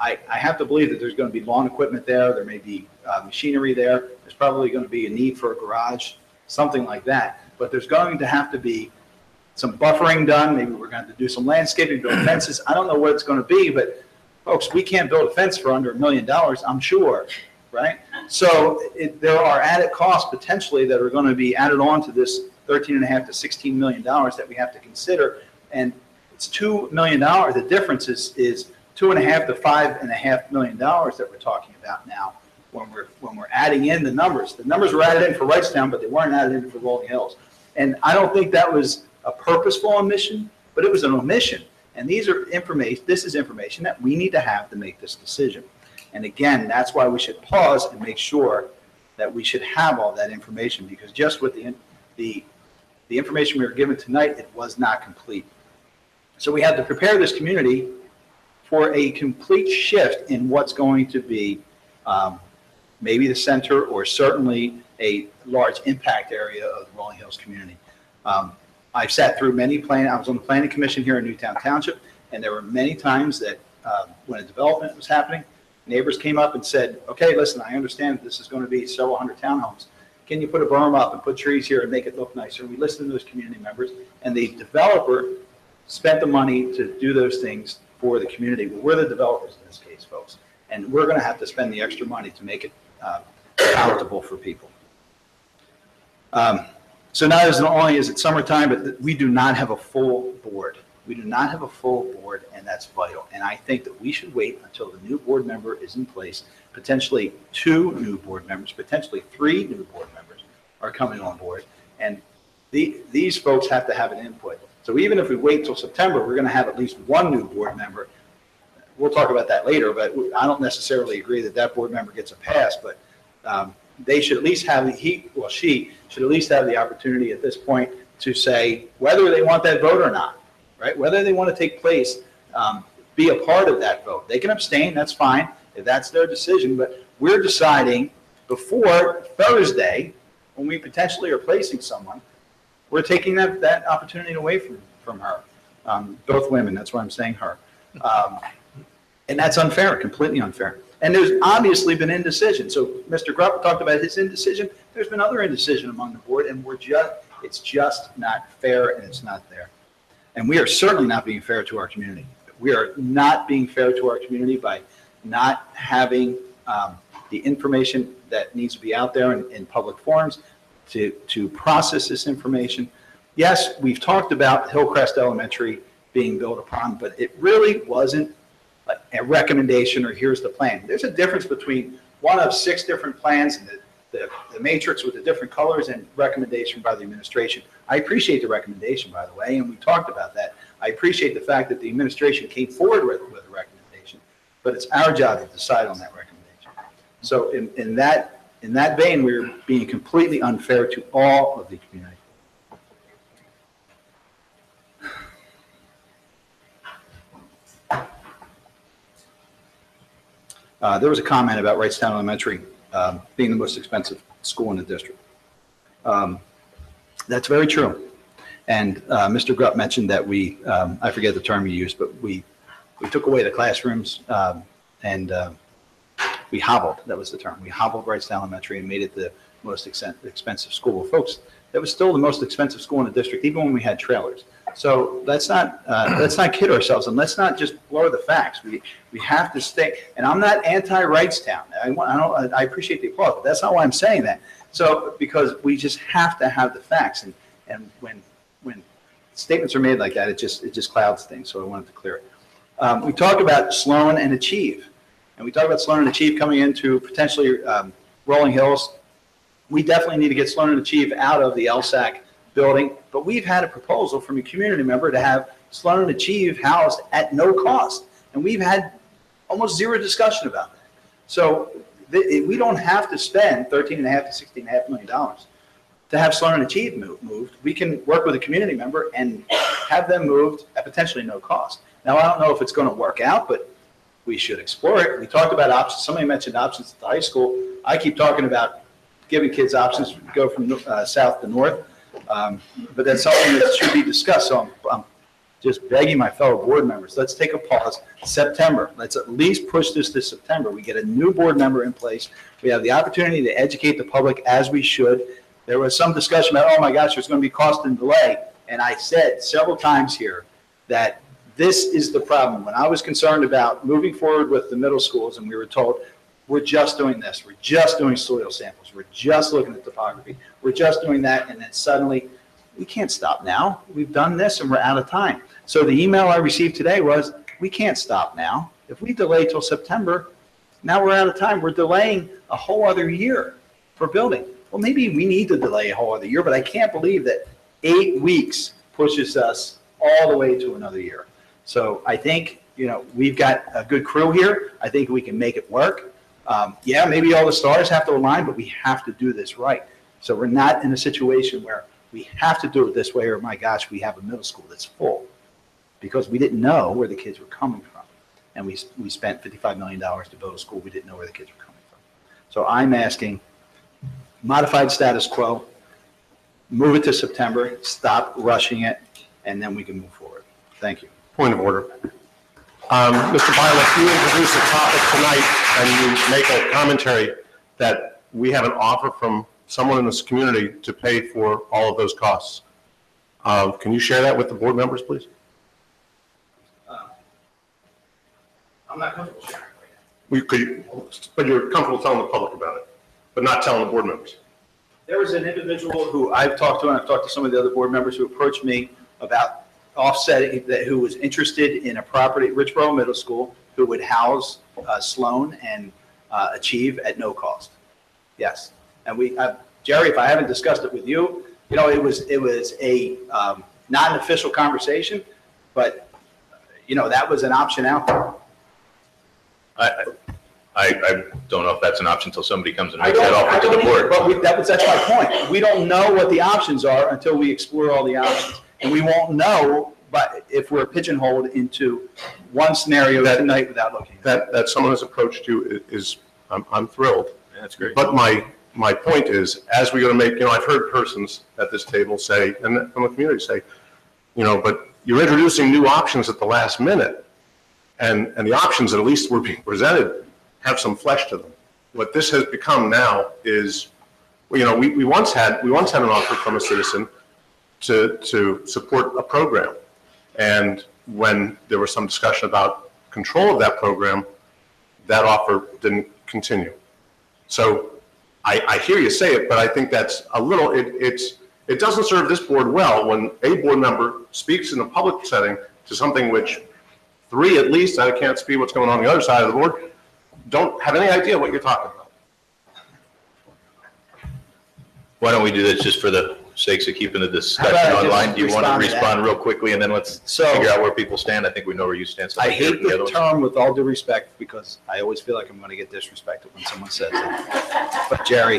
I have to believe that there's going to be lawn equipment there, there may be machinery there, there's probably going to be a need for a garage, something like that. But there's going to have to be some buffering done, maybe we're going to have to do some landscaping, build fences, I don't know what it's going to be, but folks, we can't build a fence for under $1 million, I'm sure, right? So there are added costs potentially that are going to be added on to this $13.5 to $16 million that we have to consider, and it's $2 million. The difference is $2.5 to $5.5 million that we're talking about now when we're adding in the numbers. The numbers were added in for Wrightstown, but they weren't added in for Rolling Hills. And I don't think that was a purposeful omission, but it was an omission. And these are information. This is information that we need to have to make this decision. And again, that's why we should pause and make sure that we should have all that information, because just with the information we were given tonight, it was not complete. So we had to prepare this community for a complete shift in what's going to be maybe the center or certainly a large impact area of the Rolling Hills community. I've sat through many I was on the planning commission here in Newtown Township, and there were many times that when a development was happening, neighbors came up and said, okay, listen, I understand this is going to be several hundred townhomes. Can you put a berm up and put trees here and make it look nicer? And we listened to those community members, and the developer spent the money to do those things for the community. Well, we're the developers in this case, folks, and we're going to have to spend the extra money to make it palatable for people. So now, not only is it summertime, but we do not have a full board. We do not have a full board, and that's vital. And I think that we should wait until the new board member is in place. Potentially 2 new board members, potentially 3 new board members are coming on board. And these folks have to have an input. So even if we wait till September, we're going to have at least 1 new board member. We'll talk about that later, but I don't necessarily agree that that board member gets a pass, but they should at least have, she should at least have the opportunity at this point to say whether they want that vote or not, right? Whether they want to take place, be a part of that vote. They can abstain, that's fine, if that's their decision, but we're deciding before Thursday, when we potentially are placing someone, we're taking that opportunity away from her. Both women, that's why I'm saying her. And that's unfair, completely unfair. And there's obviously been indecision. So Mr. Grupp talked about his indecision. There's been other indecision among the board, and it's just not fair, and it's not there. And we are certainly not being fair to our community. We are not being fair to our community by not having the information that needs to be out there in public forums to process this information. Yes, we've talked about Hillcrest Elementary being built upon, but it really wasn't a recommendation or here's the plan. There's a difference between one of 6 different plans and the matrix with the different colors and recommendation by the administration. I appreciate the recommendation, by the way, and we talked about that. I appreciate the fact that the administration came forward with a recommendation, but it's our job to decide on that recommendation. So in that vein, we're being completely unfair to all of the community. There was a comment about Wrightstown Elementary being the most expensive school in the district. That's very true. And Mr. Grupp mentioned that I forget the term he used, but we took away the classrooms and we hobbled, that was the term. We hobbled Wrightstown Elementary and made it the most expensive school. Well, folks, that was still the most expensive school in the district, even when we had trailers. So let's not kid ourselves, and let's not just blur the facts. We have to stay, and I'm not anti-Wrightstown. I appreciate the applause, but that's not why I'm saying that. So, because we just have to have the facts, and when statements are made like that, it just clouds things, so I wanted to clear it. We talk about Sloan and Achieve, and we talk about Sloan and Achieve coming into potentially Rolling Hills. We definitely need to get Sloan and Achieve out of the LSAC building, but we've had a proposal from a community member to have Sloan and Achieve housed at no cost, and we've had almost zero discussion about that. So we don't have to spend $13.5 to $16.5 million to have Sloan and Achieve moved. We can work with a community member and have them moved at potentially no cost. Now, I don't know if it's going to work out, but we should explore it. We talked about options. Somebody mentioned options at the high school. I keep talking about giving kids options to go from south to north. But that's something that should be discussed. So I'm just begging my fellow board members, let's take a pause. September, let's at least push this to September. We get a new board member in place. We have the opportunity to educate the public as we should. There was some discussion about, oh my gosh, there's going to be cost and delay. And I said several times here that this is the problem. When I was concerned about moving forward with the middle schools, and we were told, we're just doing this. We're just doing soil samples. We're just looking at topography. We're just doing that. And then suddenly, we can't stop now. We've done this and we're out of time. So the email I received today was, we can't stop now. If we delay till September, now we're out of time. We're delaying a whole other year for building. Well, maybe we need to delay a whole other year, but I can't believe that 8 weeks pushes us all the way to another year. So I think, we've got a good crew here. I think we can make it work. Yeah, maybe all the stars have to align, but we have to do this right. So we're not in a situation where we have to do it this way, or my gosh, we have a middle school that's full, because we didn't know where the kids were coming from. And we spent $55 million to build a school. We didn't know where the kids were coming from. So I'm asking, modified status quo, move it to September, stop rushing it, and then we can move forward. Thank you. Point of order. Mr. Pilot, you introduce a topic tonight and you make a commentary that we have an offer from someone in this community to pay for all of those costs. Can you share that with the board members, please? I'm not comfortable sharing. But you're comfortable telling the public about it, but not telling the board members. There was an individual who I've talked to, and I've talked to some of the other board members who approached me about offsetting, who was interested in a property at Richboro Middle School who would house Sloan and Achieve at no cost. Yes. And Jerry, if I haven't discussed it with you, it was a not an official conversation, but that was an option out there. I don't know if that's an option until somebody comes and makes that offer to the board. But that's my point. We don't know what the options are until we explore all the options. And we won't know, but if we're pigeonholed into one scenario tonight without looking. That someone has approached you is, I'm thrilled. Yeah, that's great. But my point is, as we go to make, I've heard persons at this table say, and from the community say, but you're introducing new options at the last minute. And the options that at least were being presented have some flesh to them. What this has become now is, we once had an offer from a citizen to support a program. And when there was some discussion about control of that program, that offer didn't continue. So I hear you say it, but I think that's a little, it doesn't serve this board well when a board member speaks in a public setting to something which three at least, I can't speak what's going on the other side of the board, don't have any idea what you're talking about. Why don't we do this just for the sakes of keeping the discussion online? Do you want to respond real quickly, and then let's figure out where people stand? I think we know where you stand. So I hate the term with all due respect, because I always feel like I'm going to get disrespected when someone says it. But Jerry,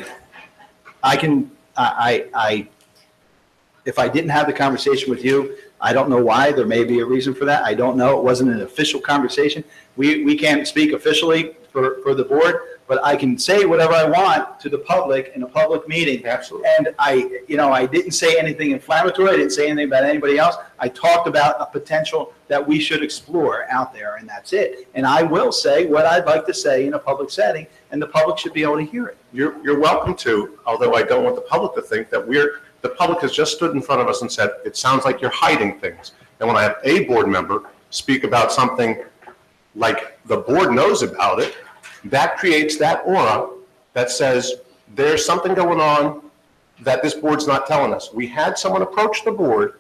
if I didn't have the conversation with you, I don't know why. There may be a reason for that. I don't know. It wasn't an official conversation. We can't speak officially for the board, but I can say whatever I want to the public in a public meeting. Absolutely. And I didn't say anything inflammatory. I didn't say anything about anybody else. I talked about a potential that we should explore out there, and that's it. And I will say what I'd like to say in a public setting, and the public should be able to hear it. You're welcome to, although I don't want the public to think that we're the public has just stood in front of us and said, it sounds like you're hiding things. And when I have a board member speak about something like the board knows about it, that creates that aura that says there's something going on that this board's not telling us. We had someone approach the board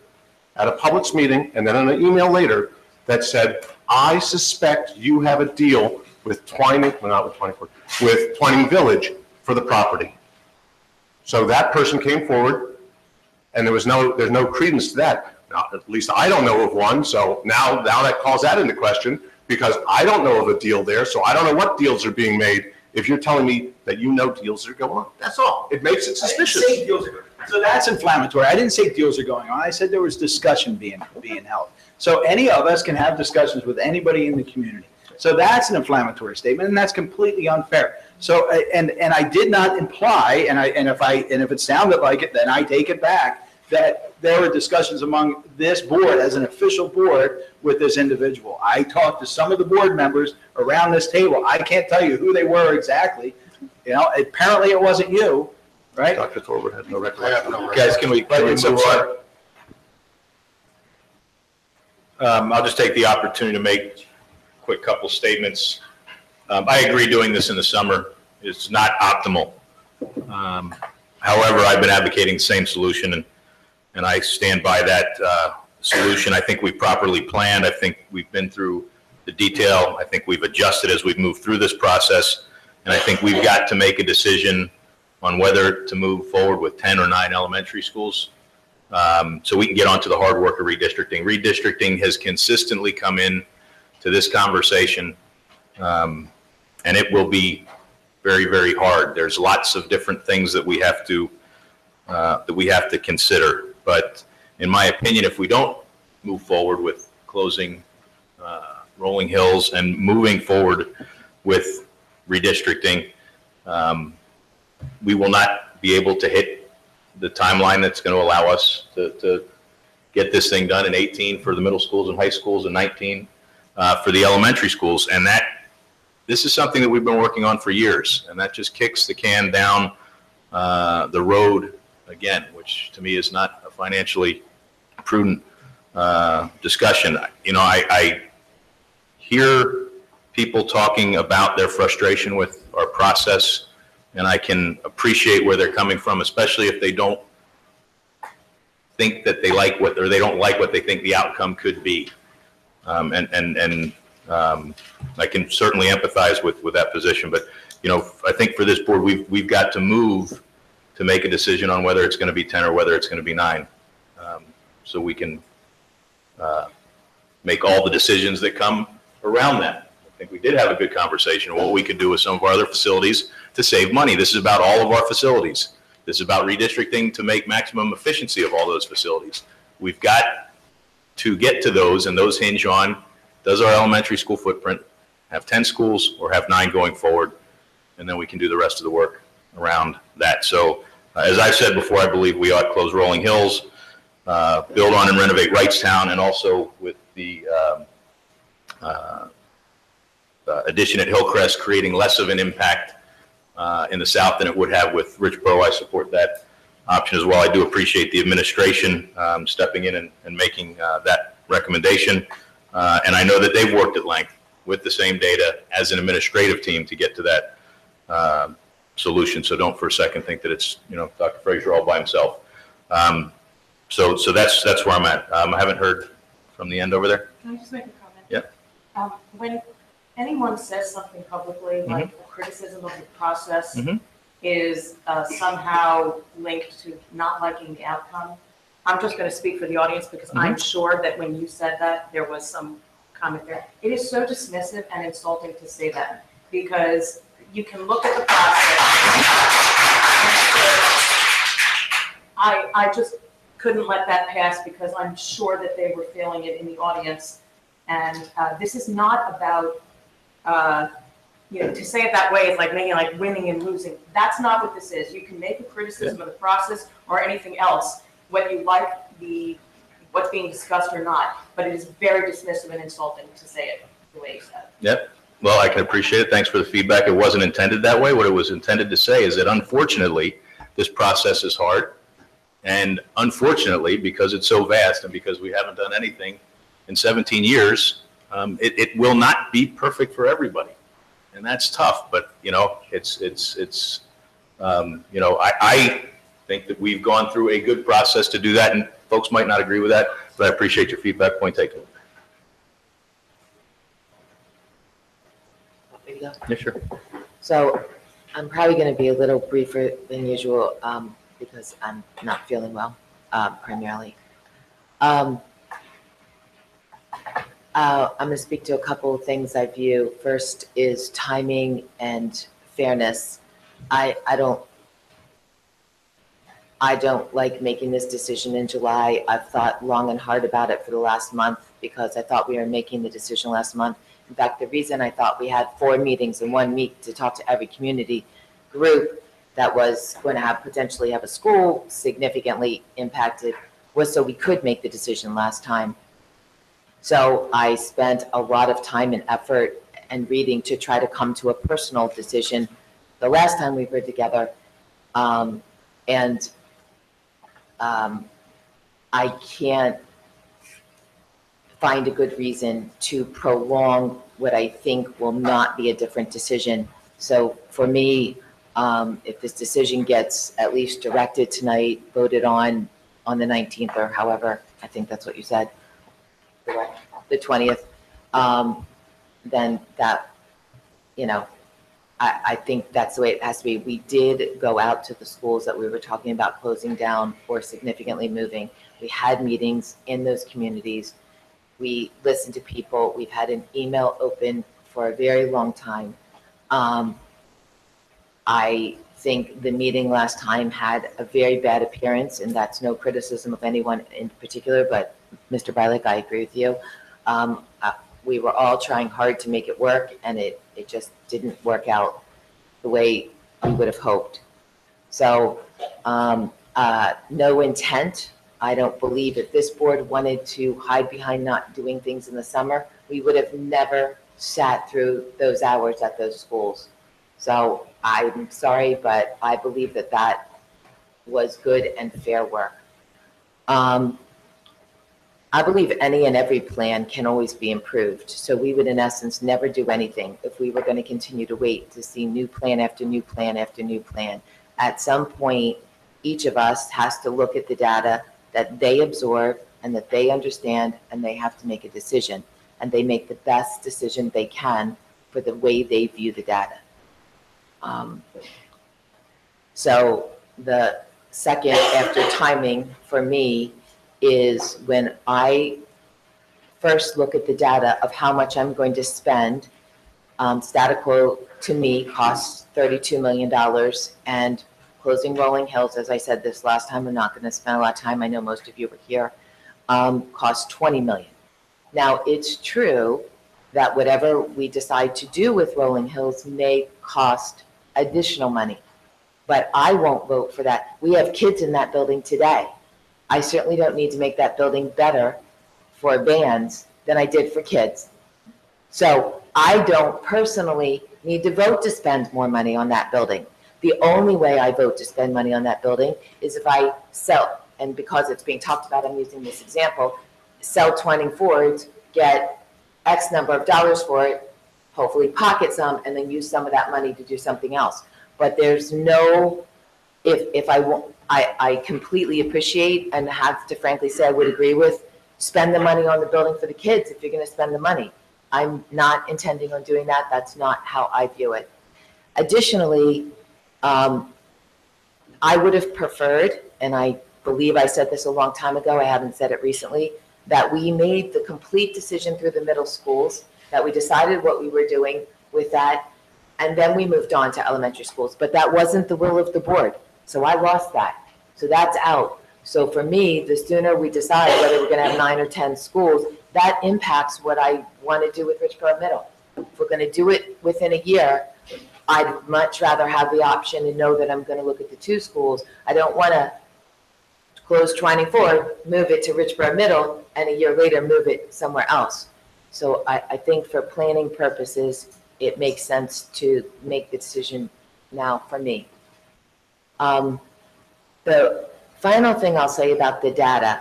at a public meeting and then in an email later that said, I suspect you have a deal with Twining, well, not with Twining, with Twining Village for the property. So that person came forward and there's no credence to that. Now, at least I don't know of one, so now that calls that into question because I don't know of a deal there, so I don't know what deals are being made if you're telling me that you know deals are going on. That's all. It makes it suspicious. I didn't say deals are, so that's inflammatory. I didn't say deals are going on. I said there was discussion being held. So any of us can have discussions with anybody in the community. So that's an inflammatory statement, and that's completely unfair. So, and I did not imply, and if it sounded like it, then I take it back, that there were discussions among this board as an official board with this individual. I talked to some of the board members around this table. I can't tell you who they were exactly. You know, apparently it wasn't you, right? Dr. Thorwood had no recollection. Guys, can we move on? I'll just take the opportunity to make a quick couple statements. I agree doing this in the summer is not optimal. However, I've been advocating the same solution, and I stand by that solution. I think we properly planned. I think we've been through the detail. I think we've adjusted as we've moved through this process, and I think we've got to make a decision on whether to move forward with 10 or 9 elementary schools. So we can get on to the hard work of redistricting. Redistricting has consistently come in to this conversation, and it will be very, very hard. There's lots of different things that we have to consider. But in my opinion, if we don't move forward with closing Rolling Hills and moving forward with redistricting, we will not be able to hit the timeline that's going to allow us to get this thing done in 18 for the middle schools and high schools and 19 for the elementary schools. And this is something that we've been working on for years, and that just kicks the can down the road again, which to me is not a financially prudent discussion. You know, I hear people talking about their frustration with our process, and I can appreciate where they're coming from, especially if they don't think that they like what, or they don't like what they think the outcome could be. I can certainly empathize with that position, but you know, I think for this board, we've got to move to make a decision on whether it's going to be 10 or whether it's going to be 9, so we can make all the decisions that come around that. I think we did have a good conversation on what we could do with some of our other facilities to save money. This is about all of our facilities. This is about redistricting to make maximum efficiency of all those facilities. We've got to get to those, and those hinge on, does our elementary school footprint have 10 schools or have 9 going forward? And then we can do the rest of the work around that. So as I've said before, I believe we ought to close Rolling Hills, build on and renovate Wrightstown, and also with the addition at Hillcrest, creating less of an impact in the south than it would have with Richboro. I support that option as well. I do appreciate the administration stepping in and making that recommendation. And I know that they've worked at length with the same data as an administrative team to get to that solution. So don't for a second think that it's, you know, Dr. Frazier all by himself. So that's where I'm at. I haven't heard from the end over there. Can I just make a comment? Yeah. When anyone says something publicly, like a criticism of the process is somehow linked to not liking the outcome, I'm just going to speak for the audience because I'm sure that when you said that, there was some comment there. It is so dismissive and insulting to say that, because you can look at the process. I just couldn't let that pass because I'm sure that they were feeling it in the audience. And this is not about, you know, to say it that way is like making like winning and losing. That's not what this is. You can make a criticism of the process or anything else, whether you like what's being discussed or not, but it is very dismissive and insulting to say it the way you said. Yep. Well, I can appreciate it. Thanks for the feedback. It wasn't intended that way. What it was intended to say is that unfortunately, this process is hard. And unfortunately, because it's so vast and because we haven't done anything in 17 years, it will not be perfect for everybody. And that's tough, but, you know, I think that we've gone through a good process to do that, and folks might not agree with that, but I appreciate your feedback. Point taken. Yeah, sure. So I'm probably going to be a little briefer than usual because I'm not feeling well, primarily. I'm going to speak to a couple of things I view. First is timing and fairness. I don't like making this decision in July. I've thought long and hard about it for the last month because I thought we were making the decision last month. In fact, the reason I thought we had 4 meetings in 1 week to talk to every community group that was going to potentially have a school significantly impacted was so we could make the decision last time. So I spent a lot of time and effort and reading to try to come to a personal decision the last time we were together. I can't find a good reason to prolong what I think will not be a different decision. So for me, if this decision gets at least directed tonight, voted on the 19th or however, I think that's what you said, the 20th, then that, you know, I think that's the way it has to be. We did go out to the schools that we were talking about closing down or significantly moving. We had meetings in those communities. We listened to people. We've had an email open for a very long time. I think the meeting last time had a very bad appearance, and that's no criticism of anyone in particular, but Mr. Breilich, I agree with you. We were all trying hard to make it work, and it just didn't work out the way we would have hoped. So no intent. I don't believe if this board wanted to hide behind not doing things in the summer, we would have never sat through those hours at those schools. So I'm sorry, but I believe that that was good and fair work. I believe any and every plan can always be improved. So we would, in essence, never do anything if we were going to continue to wait to see new plan after new plan after new plan. At some point, each of us has to look at the data that they absorb and that they understand, and they have to make a decision. And they make the best decision they can for the way they view the data. So the second after timing for me is when I first look at the data of how much I'm going to spend. Status quo to me costs $32 million, and closing Rolling Hills, as I said this last time, I'm not going to spend a lot of time, I know most of you were here, costs $20 million. Now, it's true that whatever we decide to do with Rolling Hills may cost additional money, but I won't vote for that. We have kids in that building today. I certainly don't need to make that building better for bands than I did for kids. So I don't personally need to vote to spend more money on that building. The only way I vote to spend money on that building is if I sell, and because it's being talked about, I'm using this example, sell 20 Fords, get X number of dollars for it, hopefully pocket some, and then use some of that money to do something else. But there's no, if I completely appreciate and have to frankly say I would agree with, spend the money on the building for the kids if you're going to spend the money. I'm not intending on doing that. That's not how I view it. Additionally, I would have preferred, and I believe I said this a long time ago, I haven't said it recently, that we made the complete decision through the middle schools, that we decided what we were doing with that, and then we moved on to elementary schools. But that wasn't the will of the board, so I lost that. So that's out. So for me, the sooner we decide whether we're going to have 9 or 10 schools, that impacts what I want to do with Richboro Middle. If we're going to do it within a year, I'd much rather have the option and know that I'm going to look at the 2 schools. I don't want to close 24, move it to Richboro Middle, and a year later move it somewhere else. So I think for planning purposes, it makes sense to make the decision now for me. The Final thing I'll say about the data,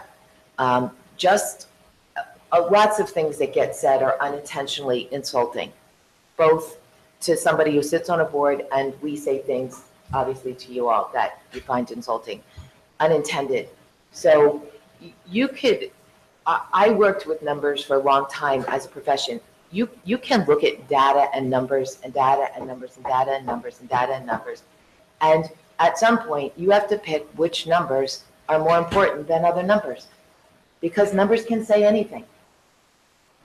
lots of things that get said are unintentionally insulting, both to somebody who sits on a board, and we say things, obviously, to you all that you find insulting, unintended. So you could, I worked with numbers for a long time as a profession. You can look at data and numbers and data and numbers and data and numbers and data and numbers. And at some point, you have to pick which numbers are more important than other numbers, because numbers can say anything.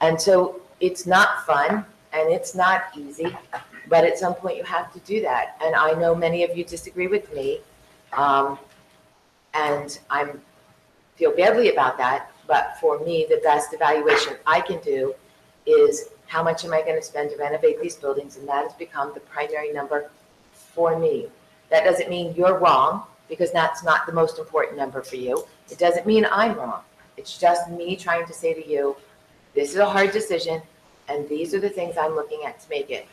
And so it's not fun and it's not easy, but at some point you have to do that. And I know many of you disagree with me, and I feel badly about that. But for me, the best evaluation I can do is how much am I going to spend to renovate these buildings? And that has become the primary number for me. That doesn't mean you're wrong, because that's not the most important number for you. It doesn't mean I'm wrong. It's just me trying to say to you, this is a hard decision, and these are the things I'm looking at to make it.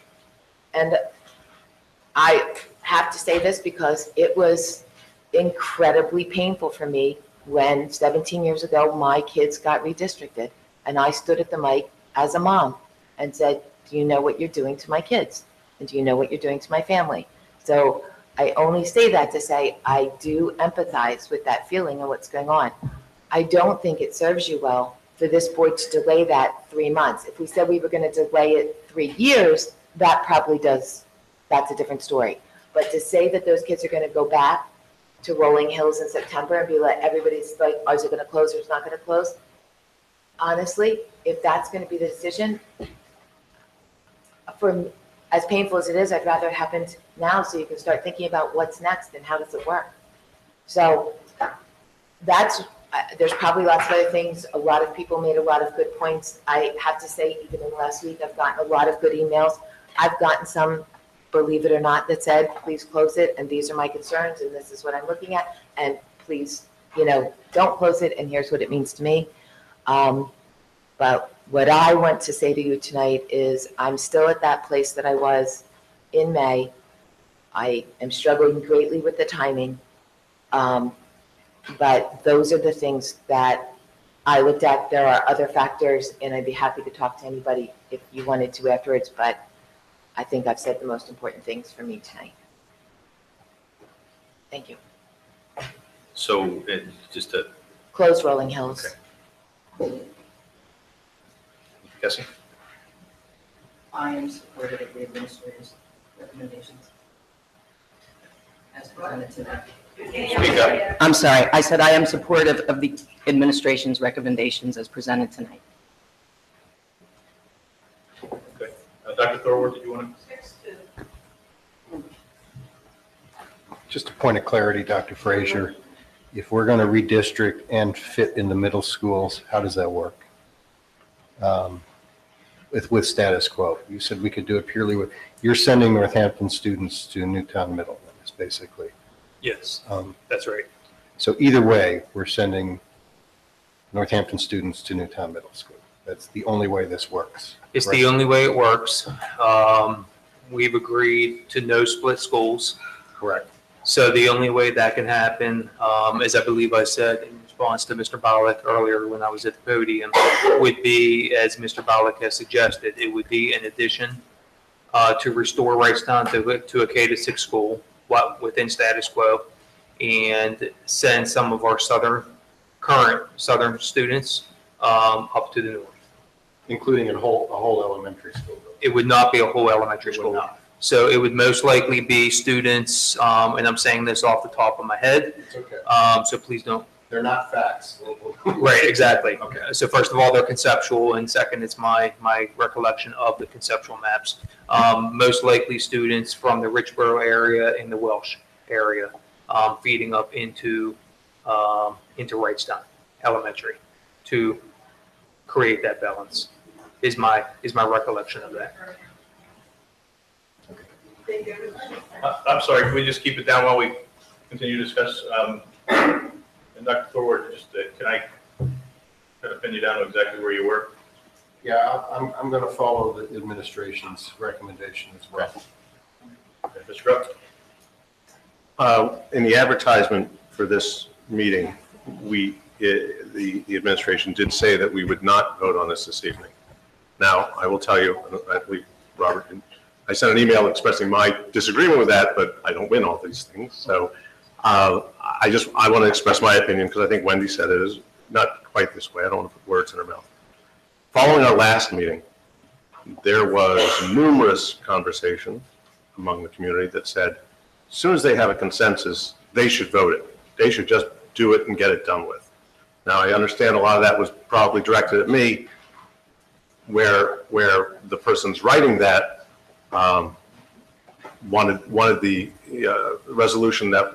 And I have to say this because it was incredibly painful for me when 17 years ago my kids got redistricted, and I stood at the mic as a mom and said, do you know what you're doing to my kids? And do you know what you're doing to my family? So I only say that to say I do empathize with that feeling and what's going on. I don't think it serves you well for this board to delay that 3 months. If we said we were going to delay it 3 years, that probably does, that's a different story. But to say that those kids are going to go back to Rolling Hills in September and be like, everybody's like, is it going to close or it's not going to close? Honestly, if that's going to be the decision, for as painful as it is, I'd rather it happened now so you can start thinking about what's next and how does it work. So that's, there's probably lots of other things. A lot of people made a lot of good points. I have to say, even in the last week, I've gotten a lot of good emails. I've gotten some, believe it or not, that said, please close it, and these are my concerns, and this is what I'm looking at, and please, don't close it, and here's what it means to me. But what I want to say to you tonight is I'm still at that place that I was in May. I am struggling greatly with the timing. But those are the things that I looked at. There are other factors, and I'd be happy to talk to anybody if you wanted to afterwards, but I think I've said the most important things for me tonight. Thank you. So just to. Close Rolling Hills. Okay. Jesse? I am supportive of the administrator's recommendations as presented today. Speak up. I'm sorry, I said I am supportive of the administration's recommendations as presented tonight. Okay. Dr. Thorwald, did you want to? Just a point of clarity, Dr. Frazier. If we're going to redistrict and fit in the middle schools, how does that work? With status quo. You said we could do it purely with, you're sending Northampton students to Newtown Middle, is basically. Yes, that's right. So either way, we're sending Northampton students to Newtown Middle School. That's the only way this works. It's correct? the only way it works. We've agreed to no split schools. Correct. So the only way that can happen, as I believe I said in response to Mr. Bollock earlier when I was at the podium, would be, as Mr. Bollock has suggested, it would be in addition to restore Wrightstown to a K-6 school within status quo, and send some of our current southern students up to the north. Including a whole elementary school. It would not be a whole elementary school. So it would most likely be students, and I'm saying this off the top of my head. It's okay. So please don't. They're not facts. Right, exactly. Okay. So first of all, they're conceptual, and second, it's my recollection of the conceptual maps. Most likely students from the Richboro area and the Welsh area, feeding up into Wrightstown Elementary to create that balance. Is my recollection of that. I'm sorry, can we just keep it down while we continue to discuss? And Dr. Thorwald, just can I kind of pin you down to exactly where you were? Yeah, I'm going to follow the administration's recommendation as well. Okay. Mr. Grubb? In the advertisement for this meeting, the administration did say that we would not vote on this evening. Now, I will tell you, I believe Robert, I sent an email expressing my disagreement with that, but I don't win all these things. So I want to express my opinion because I think Wendy said it is not quite this way. I don't want to put words in her mouth. Following our last meeting, there was numerous conversation among the community that said, as soon as they have a consensus, they should vote it. They should just do it and get it done with. Now, I understand a lot of that was probably directed at me, where the person's writing that wanted the resolution that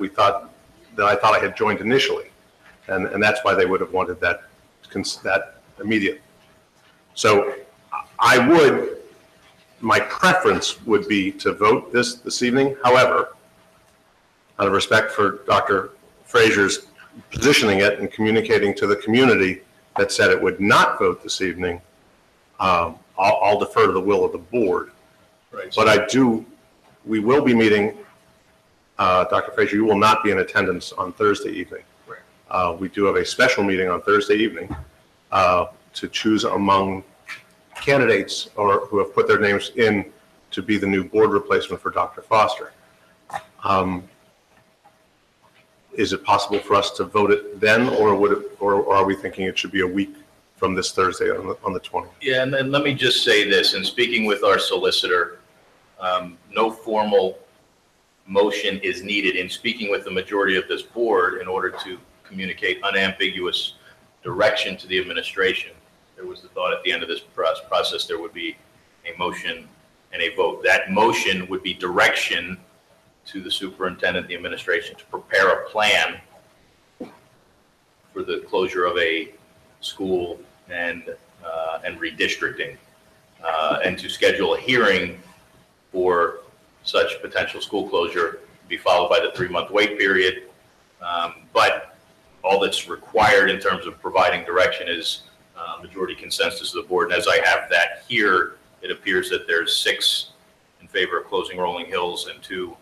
I thought I had joined initially, and that's why they would have wanted that immediate. So my preference would be to vote this evening. However, out of respect for Dr. Frazier's positioning it and communicating to the community that said it would not vote this evening, I'll defer to the will of the board. Right. But we will be meeting, Dr. Frazier, you will not be in attendance on Thursday evening. Right. We do have a special meeting on Thursday evening to choose among candidates who have put their names in to be the new board replacement for Dr. Foster. Is it possible for us to vote it then, or are we thinking it should be a week from this Thursday on the 20th? Yeah, and then let me just say this, in speaking with our solicitor, no formal motion is needed in speaking with the majority of this board in order to communicate unambiguous direction to the administration. There was the thought at the end of this process there would be a motion and a vote. That motion would be direction to the superintendent, the administration, to prepare a plan for the closure of a school and redistricting, and to schedule a hearing for such potential school closure, be followed by the 3-month wait period. But all that's required in terms of providing direction is majority consensus of the board. And as I have that here, it appears that there's 6 in favor of closing Rolling Hills and 2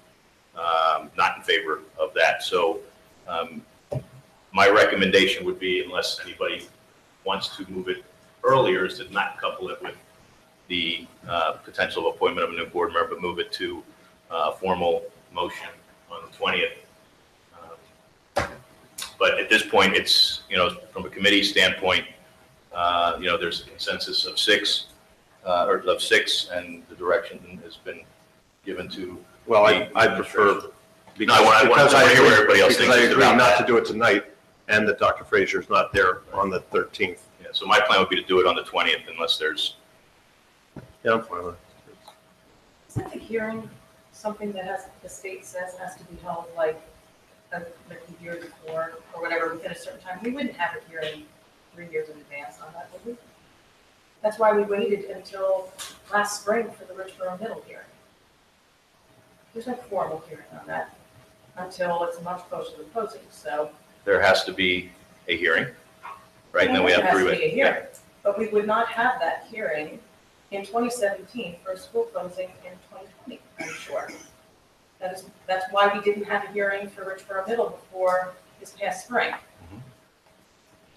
not in favor of that. So my recommendation would be, unless anybody wants to move it earlier, is to not couple it with the potential appointment of a new board member, but move it to a formal motion on the 20th. But at this point, it's, from a committee standpoint, there's a consensus of 6, and the direction has been given to. Well, I prefer, because I want to hear what everybody else thinks I agree about not that. to do it tonight, and that Dr. Frazier's not there on the 13th. Yeah, so my plan would be to do it on the 20th unless there's. Yeah, I'm fine with it. Isn't the hearing something that the state says has to be held like a year before or whatever within a certain time? We wouldn't have a hearing 3 years in advance on that, would we? That's why we waited until last spring for the Richboro Middle hearing. There's no formal hearing on that until it's much closer to the closing, so. There has to be a hearing, right? And then we have 3 There has to weeks. be a hearing, but we would not have that hearing in 2017 for a school closing in 2020, I'm sure. That's why we didn't have a hearing for Richboro Middle before this past spring.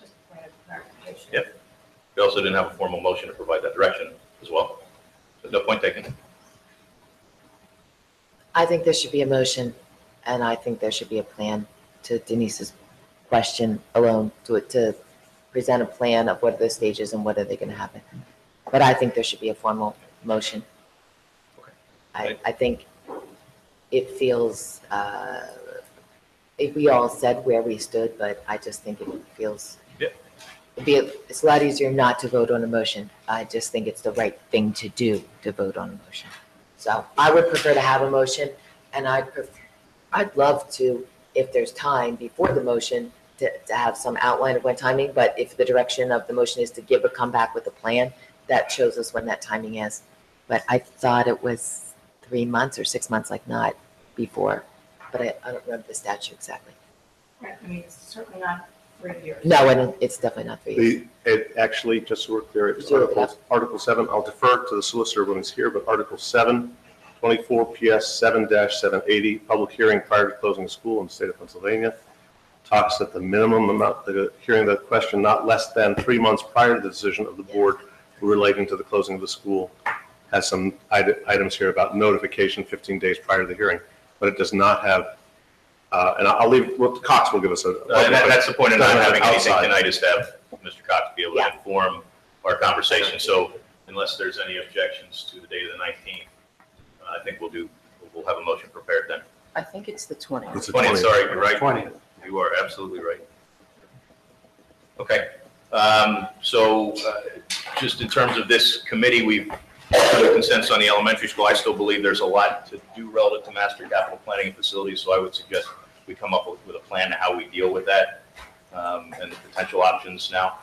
Just a point of clarification. Yep. We also didn't have a formal motion to provide that direction as well. So no point taken. I think there should be a motion, and I think there should be a plan, to Denise's question alone, to present a plan of what are the stages and what are they going to happen. But I think there should be a formal motion. I think it feels, we all said where we stood, but I just think it feels, it's a lot easier not to vote on a motion. I just think it's the right thing to do, to vote on a motion. So I would prefer to have a motion, and I'd love to, if there's time before the motion, to have some outline of when timing, but if the direction of the motion is to come back with a plan, that shows us when that timing is. But I thought it was 3 months or 6 months, like not before, but I don't remember the statute exactly. Right, I mean, it's certainly not 3 years. No, and it's definitely not 3 years. It actually, just so we're clear, it's Article 7. I'll defer to the solicitor when he's here, but Article 7, 24 PS 7-780, public hearing prior to closing the school in the state of Pennsylvania. talks that the minimum amount, the hearing the question not less than 3 months prior to the decision of the board relating to the closing of the school, has some items here about notification 15 days prior to the hearing, but it does not have, and I'll leave, well, Cox will give us a. That's the point of not having anything outside. tonight, is to have Mr. Cox be able to inform our conversation. So unless there's any objections to the date of the 19th, I think we'll have a motion prepared then. I think it's the 20th. It's the 20th, sorry, you're right. 20th. You are absolutely right. Okay, so just in terms of this committee, we've come to consensus on the elementary school. I still believe there's a lot to do relative to master capital planning and facilities, so I would suggest we come up with a plan to how we deal with that and the potential options now.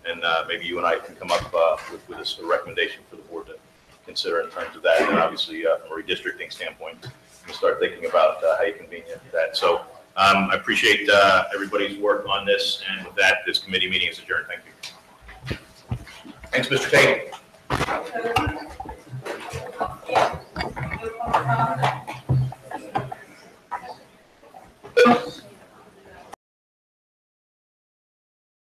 And maybe you and I can come up with a recommendation for the board to consider in terms of that. And then obviously, from a redistricting standpoint, we'll start thinking about how you convene that. So I appreciate everybody's work on this. And with that, this committee meeting is adjourned. Thank you. Thanks, Mr. Tate.